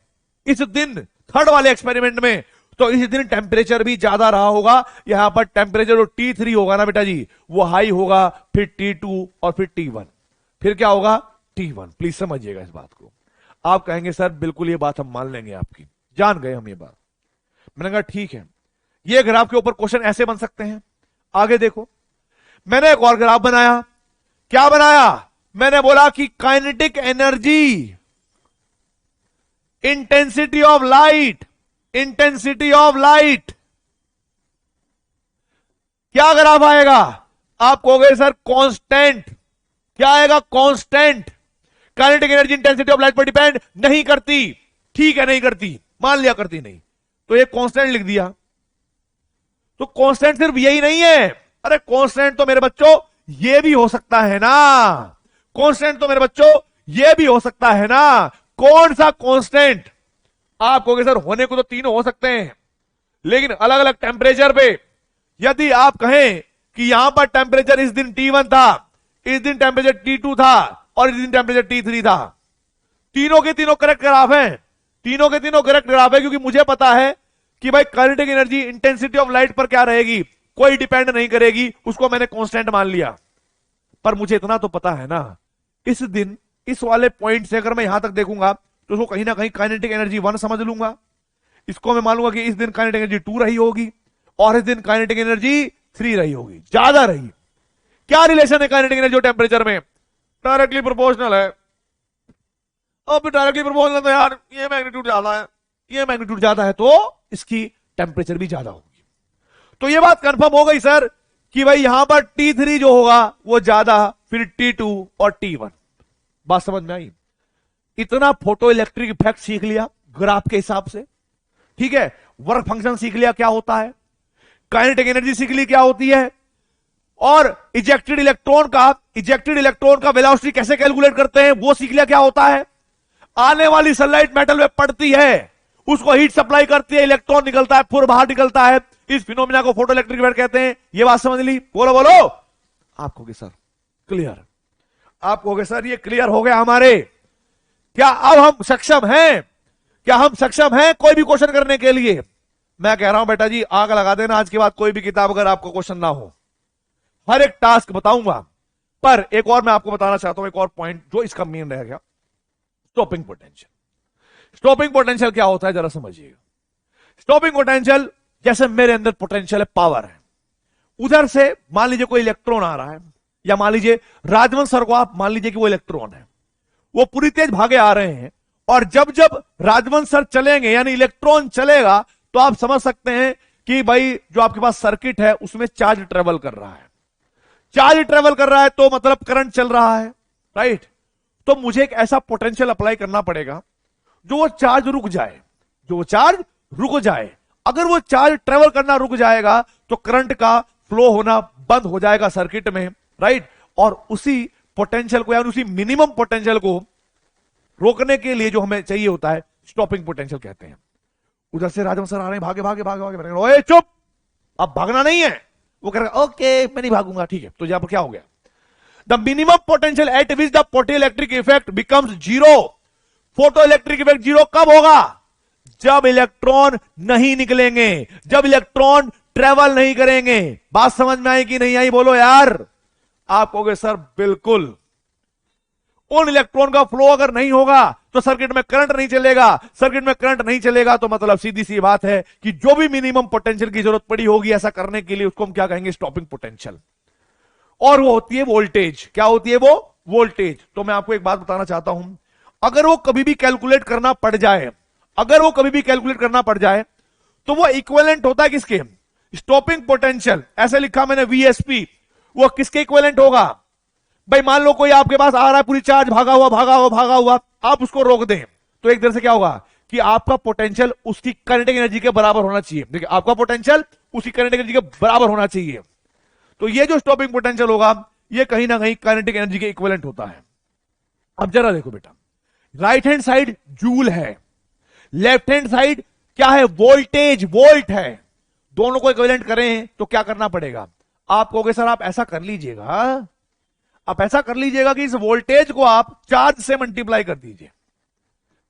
इस दिन थर्ड वाले एक्सपेरिमेंट में, तो इस दिन टेम्परेचर भी ज्यादा रहा होगा। यहां पर टेम्परेचर जो T3 होगा ना बेटा जी, वो हाई होगा, फिर T2 और फिर T1, फिर क्या होगा? T1। प्लीज समझिएगा इस बात को। आप कहेंगे सर बिल्कुल ये बात हम मान लेंगे, आपकी जान गए हम ये बात। मैंने कहा ठीक है, ये ग्राफ के ऊपर क्वेश्चन ऐसे बन सकते हैं। आगे देखो, मैंने एक और ग्राफ बनाया। क्या बनाया? मैंने बोला कि kinetic energy, intensity of light, intensity of light क्या ग्राफ आएगा? आप कहोगे सर कांस्टेंट। क्या आएगा? Constant. Kinetic energy intensity of light पर डिपेंड नहीं करती। ठीक है, नहीं करती, मान लिया करती नहीं, तो ये कांस्टेंट लिख दिया। तो कांस्टेंट सिर्फ यही नहीं है, अरे कांस्टेंट तो मेरे बच्चों ये भी हो सकता है ना, कांस्टेंट तो मेरे बच्चों ये भी हो सकता है ना। कौन सा कांस्टेंट? आप कहोगे सर होने को तो तीनों हो सकते हैं, लेकिन अलग अलग टेम्परेचर पे। यदि आप कहें कि यहां पर टेम्परेचर इस दिन T1 था, इस दिन टेम्परेचर T2 था और इस दिन टेम्परेचर T3 था, तीनों के तीनों करेक्ट ग्राफ हैं, तीनों के तीनों करेक्ट ग्राफ है, क्योंकि मुझे पता है कि भाई kinetic energy intensity of light पर क्या रहेगी, कोई डिपेंड नहीं करेगी, उसको मैंने कांस्टेंट मान लिया। पर मुझे इतना तो पता है ना, इस दिन इस वाले पॉइंट से अगर मैं यहां तक देखूंगा तो उसको कहीं ना कहीं काइनेटिक एनर्जी 1 समझ लूंगा। इसको मैं मानूंगा कि इस दिन काइनेटिक एनर्जी 2 रही होगी और इस दिन काइनेटिक एनर्जी 3 रही होगी, ज्यादा रही। क्या रिलेशन है काइनेटिक एनर्जी और टेम्परेचर में? डायरेक्टली प्रोपोर्शनल है। अब डायरेक्टली प्रोपोर्शनल तो यार ये मैग्नीट्यूड ज्यादा है, ये मैग्नीट्यूड ज्यादा है तो इसकी टेम्परेचर भी ज्यादा होगी। तो ये बात कंफर्म हो गई सर कि भाई यहां पर T3 जो होगा वो ज्यादा, फिर T2 और T1। बात समझ में आई? इतना फोटो इलेक्ट्रिक इफेक्ट सीख लिया ग्राफ के हिसाब से, ठीक है, वर्क फंक्शन सीख लिया क्या होता है, काइनेटिक एनर्जी सीख ली क्या होती है, और इजेक्टेड इलेक्ट्रॉन का वेलोसिटी कैसे कैलकुलेट करते हैं वो सीख लिया क्या होता है। आने वाली सनलाइट मेटल में पड़ती है, उसको हीट सप्लाई करती है, इलेक्ट्रॉन निकलता है, फिर बाहर निकलता है, इस फिनोमिना को फोटो इलेक्ट्रिक इफेक्ट कहते हैं। ये बात समझ ली? बोलो बोलो। आप कहोगे सर क्लियर, आप कहोगे सर ये क्लियर हो गया हमारे। क्या अब हम सक्षम हैं, क्या हम सक्षम हैं कोई भी क्वेश्चन करने के लिए? मैं कह रहा हूं बेटा जी आग लगा देना, आज के बाद कोई भी किताब अगर आपको क्वेश्चन ना हो, हर एक टास्क बताऊंगा। पर एक और मैं आपको बताना चाहता हूं, एक और पॉइंट जो इसका मेन रह गया, स्टॉपिंग पोटेंशियल। स्टॉपिंग पोटेंशियल क्या होता है जरा समझिएगा। स्टॉपिंग पोटेंशियल जैसे मेरे अंदर पोटेंशियल है, पावर है, उधर से मान लीजिए कोई इलेक्ट्रॉन आ रहा है, या मान लीजिए राजवंश सर को आप मान लीजिए कि वो इलेक्ट्रॉन है, वो पूरी तेज भागे आ रहे हैं, और जब जब राजवंश सर चलेंगे यानी इलेक्ट्रॉन चलेगा तो आप समझ सकते हैं कि भाई जो आपके पास सर्किट है उसमें चार्ज ट्रेवल कर रहा है। चार्ज ट्रेवल कर रहा है तो मतलब करंट चल रहा है, राइट। तो मुझे एक ऐसा पोटेंशियल अप्लाई करना पड़ेगा जो वो चार्ज रुक जाए, जो वो चार्ज रुक जाए। अगर वो चार्ज ट्रेवल करना रुक जाएगा तो करंट का फ्लो होना बंद हो जाएगा सर्किट में, राइट। और उसी पोटेंशियल को यानी उसी मिनिमम पोटेंशियल को रोकने के लिए जो हमें चाहिए होता है स्टॉपिंग पोटेंशियल कहते हैं। उधर से राजवंश सर आ रहे हैं, भागे भागे भागे भागे, ओए चुप, अब भागना नहीं है। वो कह रहा है ओके मैं नहीं भागूंगा, ठीक है। तो यहां पर क्या हो गया, the minimum potential at which the photo electric effect becomes zero. Photo electric effect zero कब होगा? जब इलेक्ट्रॉन नहीं निकलेंगे, जब इलेक्ट्रॉन ट्रेवल नहीं करेंगे। बात समझ में आई कि नहीं आई? बोलो यार। आप कहोगे सर बिल्कुल, उन इलेक्ट्रॉन का फ्लो अगर नहीं होगा तो सर्किट में करंट नहीं चलेगा, सर्किट में करंट नहीं चलेगा तो मतलब सीधी सी बात है कि जो भी मिनिमम पोटेंशियल की जरूरत पड़ी होगी ऐसा करने के लिए, उसको हम क्या कहेंगे? Stopping potential. और वो होती है वोल्टेज। क्या होती है वो? वोल्टेज। तो मैं आपको एक बात बताना चाहता हूं, अगर वो कभी भी कैलकुलेट करना पड़ जाए, अगर वो कभी भी कैलकुलेट करना पड़ जाए तो वो इक्विवेलेंट होता है किसके? Stopping potential. ऐसे लिखा मैंने VSP, वो किसके इक्विवेलेंट होगा? भाई मान लो कोई आपके पास आ रहा है, पूरी चार्ज भागा हुआ भागा हुआ भागा हुआ, आप उसको रोक दें तो एक तरह से क्या होगा कि आपका पोटेंशियल उसकी काइनेटिक एनर्जी के बराबर होना चाहिए। देखिए आपका पोटेंशियल उसकी काइनेटिक एनर्जी के बराबर होना चाहिए। तो ये जो स्टॉपिंग पोटेंशियल होगा ये कहीं ना कहीं काइनेटिक एनर्जी के इक्विवेलेंट होता है। अब जरा देखो बेटा, राइट हैंड साइड जूल है, लेफ्ट हैंड साइड क्या है? वोल्टेज, वोल्ट है। दोनों को इक्विवेलेंट करें तो क्या करना पड़ेगा? आप कहोगे सर आप ऐसा कर लीजिएगा, आप ऐसा कर लीजिएगा कि इस वोल्टेज को आप चार्ज से मल्टीप्लाई कर दीजिए।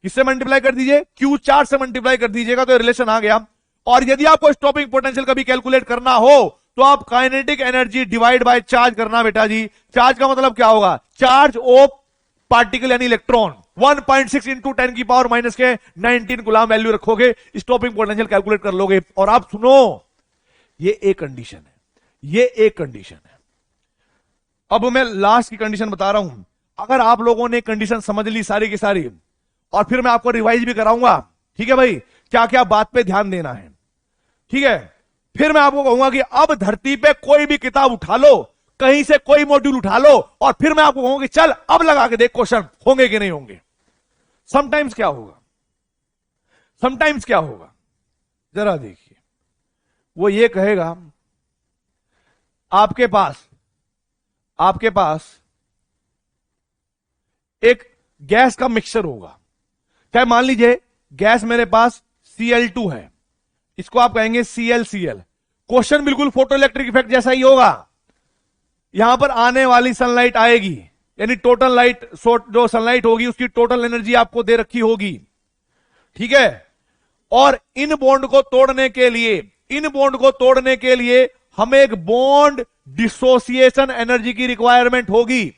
किससे मल्टीप्लाई कर दीजिए? Q चार्ज से मल्टीप्लाई कर दीजिएगा तो रिलेशन आ गया। और यदि आपको स्टॉपिंग पोटेंशियल कभी कैलकुलेट करना हो तो आप kinetic energy divide by charge करना बेटा जी। चार्ज का मतलब क्या होगा? चार्ज ऑफ पार्टिकल यानी इलेक्ट्रॉन 1.6 इंटू 10 की पावर माइनस के 19 गुलाम वैल्यू रखोगे, स्टॉपिंग पोटेंशियल कैलकुलेट कर लोगे। और आप सुनो, ये एक कंडीशन है, ये एक कंडीशन है। अब मैं लास्ट की कंडीशन बता रहा हूं। अगर आप लोगों ने कंडीशन समझ ली सारी की सारी, और फिर मैं आपको रिवाइज भी कराऊंगा, ठीक है भाई, क्या क्या बात पे ध्यान देना है, ठीक है। फिर मैं आपको कहूंगा कि अब धरती पे कोई भी किताब उठा लो, कहीं से कोई मॉड्यूल उठा लो, और फिर मैं आपको कहूंगा कि चल अब लगा के देख क्वेश्चन होंगे कि नहीं होंगे। समटाइम्स क्या होगा, समटाइम्स क्या होगा, जरा देखिए। वो ये कहेगा आपके पास एक गैस का मिक्सचर होगा, चाहे मान लीजिए गैस मेरे पास Cl2 है, इसको आप कहेंगे ClCl। क्वेश्चन बिल्कुल फोटो इलेक्ट्रिक इफेक्ट जैसा ही होगा। यहां पर आने वाली सनलाइट आएगी, यानी टोटल लाइट, जो सनलाइट होगी उसकी टोटल एनर्जी आपको दे रखी होगी, ठीक है। और इन बॉन्ड को तोड़ने के लिए हमें एक बॉन्ड डिसोसिएशन एनर्जी की रिक्वायरमेंट होगी,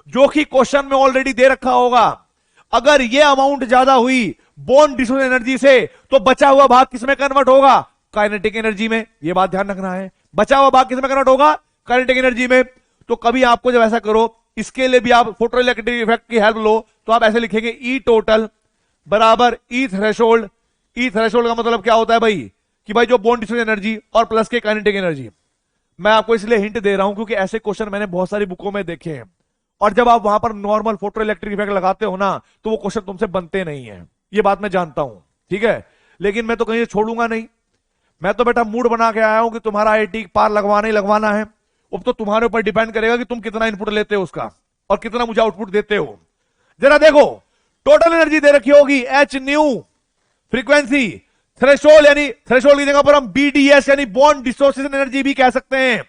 जो कि क्वेश्चन में ऑलरेडी दे रखा होगा। अगर यह अमाउंट ज्यादा हुई बॉन्ड डिसोसिएशन एनर्जी से, तो बचा हुआ भाग किसमें कन्वर्ट होगा, काइनेटिक एनर्जी में। यह बात ध्यान रखना है, बचा हुआ भाग किसमें कन्वर्ट होगा, काइनेटिक एनर्जी में। तो कभी आपको जब ऐसा करो, इसके लिए भी आप फोटो इलेक्ट्रिक इफेक्ट की हेल्प लो, तो आप ऐसे लिखेंगे ई टोटल बराबर ई थ्रेशोल्ड। ई थ्रेशोल्ड का मतलब क्या होता है भाई, कि भाई जो बॉन्ड डिसोसिएशन एनर्जी और प्लस के काइनेटिक एनर्जी। मैं आपको इसलिए हिंट दे रहा हूं क्योंकि ऐसे क्वेश्चन मैंने बहुत सारी बुकों में देखे हैं, और जब आप वहां पर नॉर्मल फोटो इलेक्ट्रिक इफेक्ट लगाते हो ना, तो वो क्वेश्चन तुमसे बनते नहीं है। ये बात मैं जानता हूं, ठीक है, लेकिन मैं तो कहीं छोड़ूंगा नहीं। मैं तो बेटा मूड बना के आया हूं कि तुम्हारा आईटी पार लगवाना ही लगवाना है। अब तो तुम्हारे ऊपर डिपेंड करेगा कि तुम कितना इनपुट लेते हो उसका, और कितना मुझे आउटपुट देते हो। जरा देखो, टोटल एनर्जी दे रखी होगी एच न्यू, फ्रीक्वेंसी, थ्रेशोल्ड, यानी थ्रेशोल्ड की जगह पर हम बीडीएस यानी बॉन्ड डिसोसिएशन एनर्जी भी कह सकते हैं,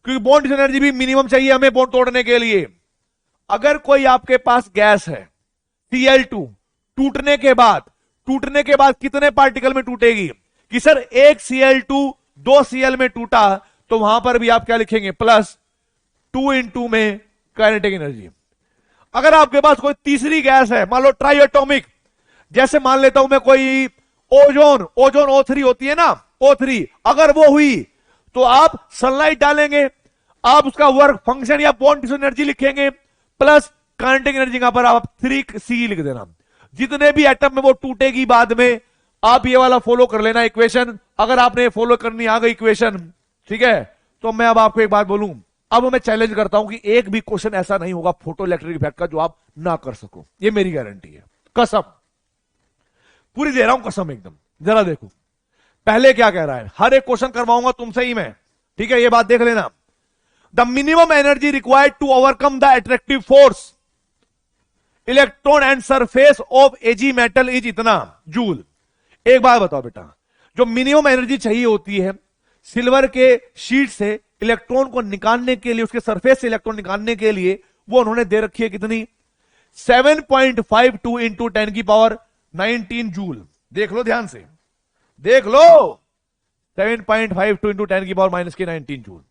क्योंकि बॉन्ड डिसोसिएशन एनर्जी भी मिनिमम चाहिए हमें बॉन्ड तोड़ने के लिए। अगर कोई आपके पास गैस है Cl2, टूटने के बाद कितने पार्टिकल में टूटेगी, कि सर एक Cl2 2 Cl में टूटा, तो वहां पर भी आप क्या लिखेंगे, प्लस 2 में काइनेटिक एनर्जी। अगर आपके पास कोई तीसरी गैस है, मान लो ट्राई एटॉमिक, जैसे मान लेता हूं मैं कोई ओजोन O3 होती है ना, O3, अगर वो हुई तो आप सनलाइट डालेंगे, आप उसका वर्क फंक्शन या बॉन्ड डिसोसिएशन एनर्जी लिखेंगे, प्लस काइनेटिक एनर्जी का पर आप 3C लिख देना। जितने भी एटम में वो टूटेगी बाद में, आप ये वाला फॉलो कर लेना इक्वेशन। अगर आपने फॉलो करनी आ गई इक्वेशन, ठीक है, तो मैं अब आपको एक बात बोलूं, अब मैं चैलेंज करता हूं कि एक भी क्वेश्चन ऐसा नहीं होगा फोटो इलेक्ट्रिक इफेक्ट का जो आप ना कर सको। ये मेरी गारंटी है, कसम पूरी दे रहा हूं, कसम एकदम। जरा देखो पहले क्या कह रहा है, हर एक क्वेश्चन करवाऊंगा तुमसे ही मैं, ठीक है, ये बात देख लेना। The minimum energy required to overcome the attractive force electron and surface of AG metal is इतना जूल। एक बात बताओ बेटा, जो मिनिमम एनर्जी चाहिए होती है सिल्वर के शीट से इलेक्ट्रॉन को निकालने के लिए, उसके सरफेस से इलेक्ट्रॉन निकालने के लिए, वो उन्होंने दे रखी है कितनी, 7.52 इंटू 10⁻19 जूल। देख लो ध्यान से, देख लो, 7.52 into 10⁻19 joule.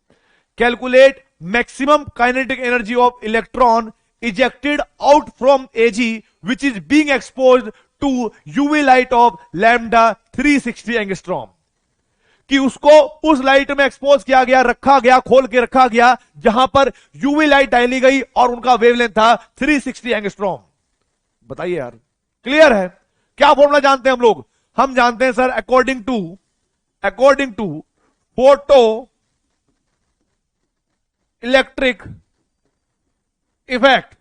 Calculate maximum kinetic energy of electron ejected out from Ag which is being exposed to UV light of lambda 360 angstrom. कि उसको उस लाइट में एक्सपोज किया गया, रखा गया, खोल के रखा गया, जहां पर यूवी लाइट डाली गई और उनका वेवलेंथ था 360 एंगस्ट्रॉम। बताइए यार, क्लियर है? क्या फॉर्मूला जानते हैं हम लोग? हम जानते हैं sir, according to photo electric effect.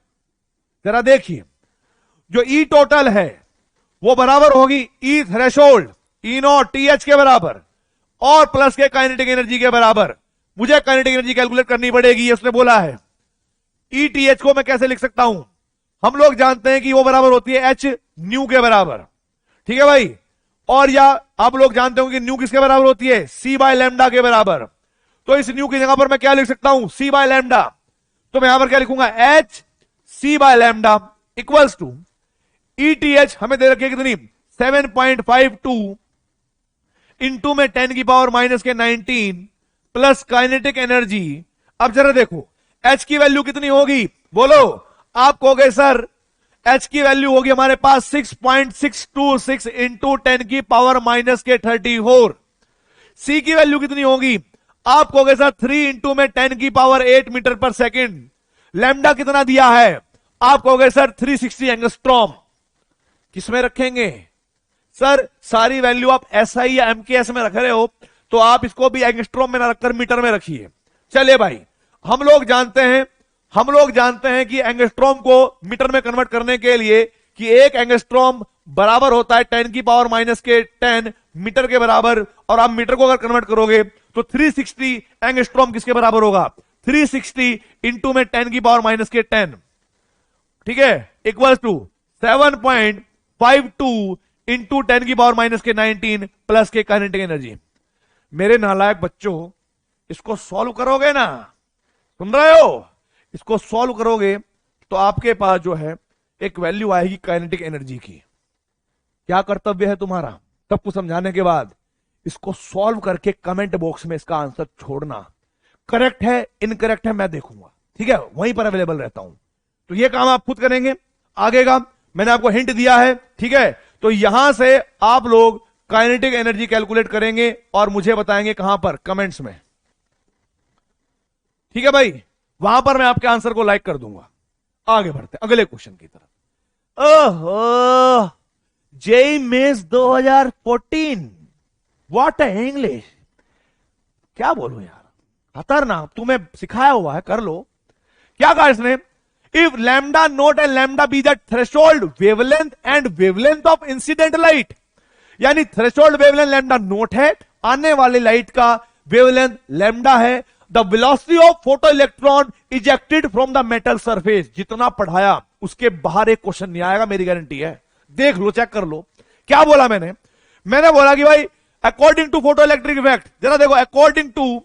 जरा देखिए, जो ई टोटल है वो बराबर होगी E threshold, E naught TH के बराबर, और प्लस के काइनेटिक एनर्जी के बराबर। मुझे काइनेटिक एनर्जी कैलकुलेट करनी पड़ेगी, उसने बोला है। ETH को मैं कैसे लिख सकता हूं? हम लोग जानते हैं कि वो बराबर होती है H न्यू के बराबर, ठीक है भाई। और या आप लोग जानते हो कि न्यू किसके बराबर होती है? C बाय लैम्डा के बराबर। तो इस न्यू की जगह पर मैं क्या लिख सकता हूं? C by lambda. तो मैं यहां पर क्या लिखूंगा? H C by lambda equals to ETH हमें दे रखी है कितनी? 7.52 इंटू में 10⁻⁻19 प्लस काइनेटिक एनर्जी। अब जरा देखो H की वैल्यू कितनी होगी, बोलो। आप कहोगे सर H की वैल्यू होगी हमारे पास 6.626 इंटू 10⁻⁻34। C की वैल्यू कितनी होगी? आप कहोगे सर 3 इंटू में 10⁸ मीटर पर सेकेंड। लैम्डा कितना दिया है? आप कहोगे सर 360 एंगस्ट्रॉम। किसमें रखेंगे सर? सारी वैल्यू आप एसआई या एमकेएस में रख रहे हो तो आप इसको भी एंगस्ट्रॉम में ना रखकर मीटर में रखिए। चलिए भाई, हम लोग जानते हैं कि एंगस्ट्रॉम को मीटर में कन्वर्ट करने के लिए कि एक एंगस्ट्रॉम बराबर होता है 10 की पावर माइनस के 10 मीटर के बराबर, और आप मीटर को अगर कन्वर्ट करोगे तो 360 एंगस्ट्रॉम किसके बराबर होगा? 360 इंटू में 10 की पावर माइनस के 10, ठीक है, इक्वल टू 7.52 इंटू 10 की पावर माइनस के 19 प्लस के काइनेटिक एनर्जी। मेरे नालायक बच्चों, इसको सॉल्व करोगे ना, सुन रहे हो? इसको सॉल्व करोगे तो आपके पास जो है एक वैल्यू आएगी काइनेटिक एनर्जी की। क्या कर्तव्य है तुम्हारा? सब कुछ समझाने के बाद इसको सॉल्व करके कमेंट बॉक्स में इसका आंसर छोड़ना। करेक्ट है, इनकरेक्ट है, मैं देखूंगा, ठीक है, वहीं पर अवेलेबल रहता हूं। तो ये काम आप खुद करेंगे। आगे का मैंने आपको हिंट दिया है, ठीक है, तो यहां से आप लोग काइनेटिक एनर्जी कैलकुलेट करेंगे और मुझे बताएंगे कहां पर? कमेंट्स में, ठीक है भाई, वहां पर मैं आपके आंसर को लाइक कर दूंगा। आगे बढ़ते अगले क्वेश्चन की तरफ। ओहो, जेई मेंस 2014, व्हाट है इंग्लिश, क्या बोलूं यार, खतरनाक। तुम्हें सिखाया हुआ है, कर लो। क्या कहा इसने? If lambda note and lambda be the threshold wavelength and wavelength of incident light, यानी थ्रेशोल्ड वेवलेंथ लैम्डा नोट है, आने वाली लाइट का वेवलेंथ लैम्डा है, the velocity of photo electron ejected from the metal surface. जितना पढ़ाया उसके बाहर एक क्वेश्चन नहीं आएगा, मेरी गारंटी है। देख लो, चेक कर लो। क्या बोला मैंने बोला कि भाई according to photo electric effect, जरा देखो, according to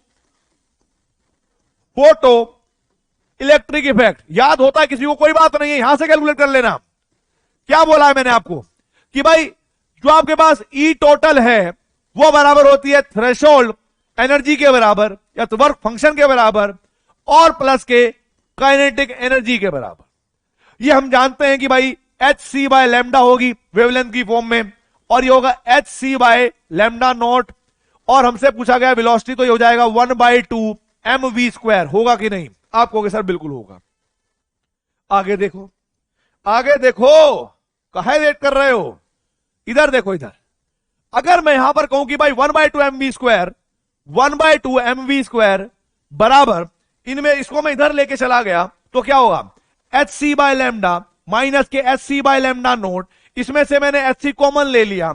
photo electric effect, याद होता है किसी को? कोई बात नहीं है, यहां से कैलकुलेट कर लेना। क्या बोला है मैंने आपको कि भाई जो आपके पास ई टोटल है वो बराबर होती है थ्रेशोल्ड एनर्जी के बराबर या तो वर्क फंक्शन के बराबर और प्लस के काइनेटिक एनर्जी के बराबर। ये हम जानते हैं कि भाई एच सी बाय लैम्डा होगी वेवलेंथ की फॉर्म में, और ये होगा H C by lambda naught, और हमसे पूछा गया वेलोसिटी, तो ये हो जाएगा 1/2 mv²। होगा कि नहीं? आप कहोगे सर बिल्कुल होगा। आगे देखो, आगे देखो, काहे वेट कर रहे हो? इधर देखो, इधर अगर मैं यहां पर कहूं कि भाई 1/2 mv², 1/2 mv² बराबर, इनमें इसको मैं इधर लेके चला गया तो क्या होगा? H C by lambda minus के H C by lambda naught, इसमें से मैंने एच सी कॉमन ले लिया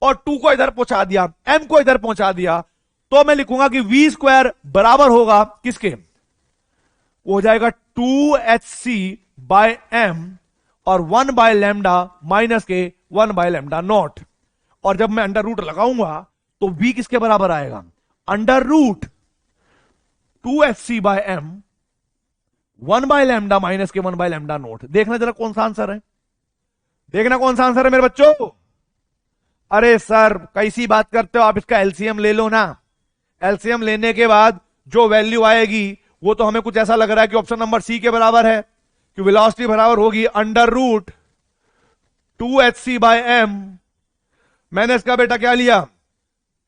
और 2 को इधर पहुंचा दिया, m को इधर पहुंचा दिया, तो मैं लिखूंगा कि v² बराबर होगा किसके? वो हो जाएगा 2hc बाय m और 1 बाय लैम्डा माइनस के 1 बाय लैम्डा नॉट। और जब मैं अंडर रूट लगाऊंगा तो v किसके बराबर आएगा? Under root 2hc by m 1 by lambda minus के 1 बाय लैम्डा नोट। देखना जरा कौन सा आंसर है, देखना कौन सा आंसर है मेरे बच्चों। अरे सर कैसी बात करते हो आप, इसका एलसीएम ले लो ना। एलसीएम लेने के बाद जो वैल्यू आएगी वो तो हमें कुछ ऐसा लग रहा है कि ऑप्शन नंबर सी के बराबर है, कि वेलोसिटी बराबर होगी under root 2hc by m। मैंने इसका बेटा क्या लिया?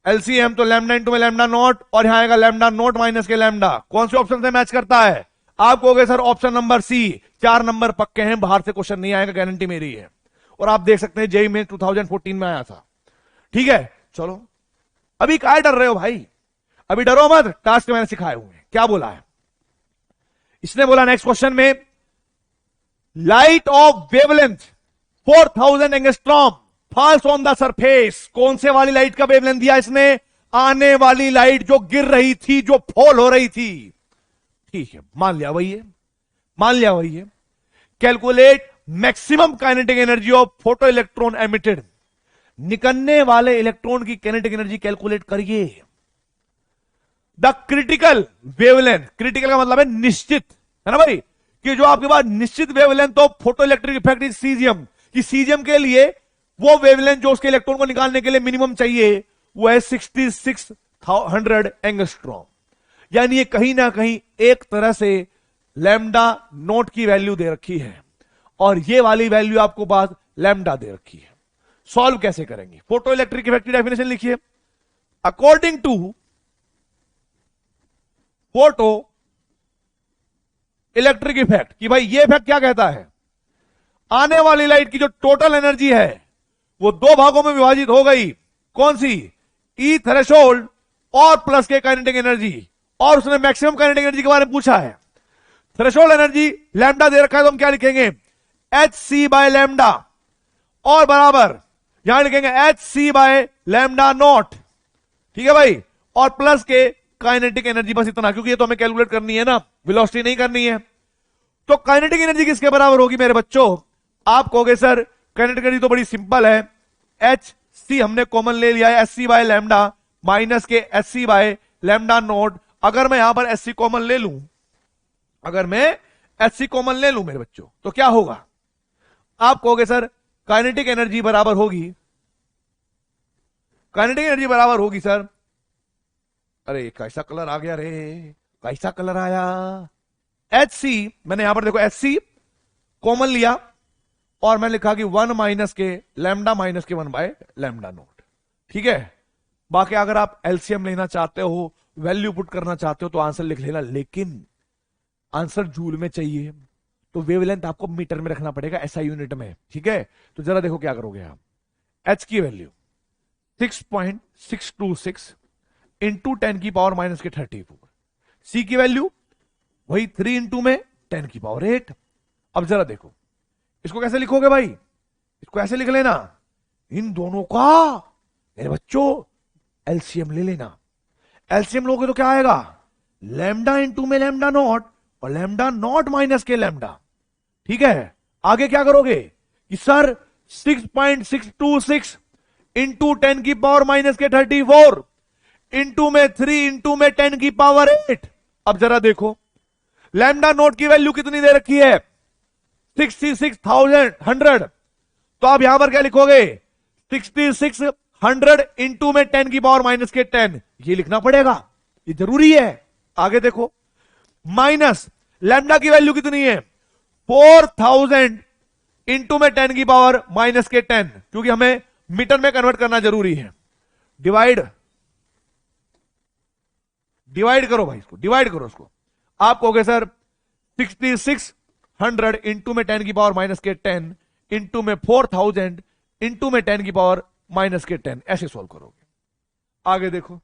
एलसीएम, तो लैम्डा इंटू में लैम्डा नॉट, और यहां आएगा लैम्डा नॉट माइनस के लैम्डा। कौन से ऑप्शन से मैच करता है? आप कहोगे sir option number C. 4 number पक्के हैं, बाहर से क्वेश्चन नहीं आएगा, गारंटी मेरी है। और आप देख सकते हैं जेईई में 2014 में आया था, ठीक है। चलो अभी क्या डर रहे हो भाई, अभी डरो मत, टास्क मैंने सिखाए हुए हैं। क्या बोला है इसने? बोला नेक्स्ट क्वेश्चन में light of wavelength 4000 angstrom falls on the surface. कौन से वाली लाइट का वेवलेंथ दिया इसने? आने वाली लाइट जो गिर रही थी, जो फॉल हो रही थी, ठीक है, मान लिया वही है, मान लिया वही है। Calculate maximum kinetic energy of photo electron emitted. निकलने वाले इलेक्ट्रॉन की काइनेटिक एनर्जी कैलकुलेट करिए। द क्रिटिकल वेवलेंथ, क्रिटिकल का मतलब है निश्चित, है ना भाई, कि जो आपके पास निश्चित wavelength of photo electric effect is caesium, कि सीजियम के लिए वो वेवलेंथ जो उसके इलेक्ट्रॉन को निकालने के लिए मिनिमम चाहिए वो है 6600 एंगस्ट्रॉम। यानी ये कहीं ना कहीं एक तरह से लैम्डा नोट की वैल्यू दे रखी है और ये वाली वैल्यू आपको पास लैम्डा दे रखी है। सॉल्व कैसे करेंगे? फोटो इलेक्ट्रिक इफेक्ट की डेफिनेशन लिखिए। According to photo electric effect कि भाई ये इफेक्ट क्या कहता है, आने वाली लाइट की जो टोटल एनर्जी है वो दो भागों में विभाजित हो गई, कौन सी, ई थ्रेशोल्ड और प्लस के काइनेटिक एनर्जी, और उसने मैक्सिमम काइनेटिक एनर्जी के बारे में पूछा है। थ्रेशोल्ड एनर्जी लैम्डा दे रखा है, तो हम क्या लिखेंगे, एच सी बाय लैम्डा, और बराबर यहां लिखेंगे H C by lambda naught, ठीक है भाई, और प्लस के काइनेटिक एनर्जी, बस इतना, क्योंकि ये तो हमें कैलकुलेट करनी है ना, वेलोसिटी नहीं करनी है। तो काइनेटिक एनर्जी किसके बराबर होगी मेरे बच्चों, आप कहोगे सर काइनेटिक एनर्जी तो बड़ी सिंपल है, एच सी हमने कॉमन ले लिया है, H C by lambda minus के H C by lambda naught. अगर मैं यहां पर एच सी कॉमन ले लूं, अगर मैं एच सी कॉमन ले लूं मेरे बच्चों, तो क्या होगा, आप कहोगे सर काइनेटिक एनर्जी बराबर होगी, काइनेटिक एनर्जी बराबर होगी सर, अरे कैसा कलर आ गया रे, कैसा कलर आया, एच सी, मैंने यहां पर देखो एच सी कॉमन लिया और मैं लिखा कि 1 माइनस के लैम्डा माइनस के 1 बाय लैम्डा नोट, ठीक है। बाकी अगर आप एलसीएम लेना चाहते हो, वैल्यू पुट करना चाहते हो तो आंसर लिख लेना, लेकिन आंसर जूल में चाहिए तो वेवलेंथ आपको मीटर में रखना पड़ेगा, ऐसा यूनिट में, ठीक है। तो जरा देखो क्या करोगे आप, एच की वैल्यू 6.626 इंटू 10 की पावर माइनस के 34, सी की वैल्यू वही 3 इंटू में 10 की पावर 8। अब जरा देखो इसको कैसे लिखोगे भाई, इसको ऐसे लिख लेना, इन दोनों का मेरे बच्चों एलसीएम ले लेना, एलसीएम लोगे तो क्या आएगा, लैम्डा इंटू में लैम्डा नॉट और लैम्डा नॉट माइनस के लैम्डा, ठीक है। आगे क्या करोगे कि सर 6.626 इंटू 10 की पावर माइनस के 34 इंटू में 3 इंटू में 10 की पावर 8। अब जरा देखो लैम्डा नोट की वैल्यू कितनी दे रखी है, 66,100, तो आप यहां पर क्या लिखोगे, 6600 इंटू में 10 की पावर माइनस के 10, ये लिखना पड़ेगा, ये जरूरी है। आगे देखो माइनस लैम्डा की वैल्यू कितनी है, 4000 इंटू में 10 की पावर माइनस के 10, क्योंकि हमें मीटर में कन्वर्ट करना जरूरी है। डिवाइड करो भाई, इसको डिवाइड करो उसको, आप कहोगे सर 6600 इंटू में 10 की पावर माइनस के 10 इंटू में 4000 इंटू में 10 की पावर माइनस के 10, ऐसे सोल्व करोगे। आगे देखो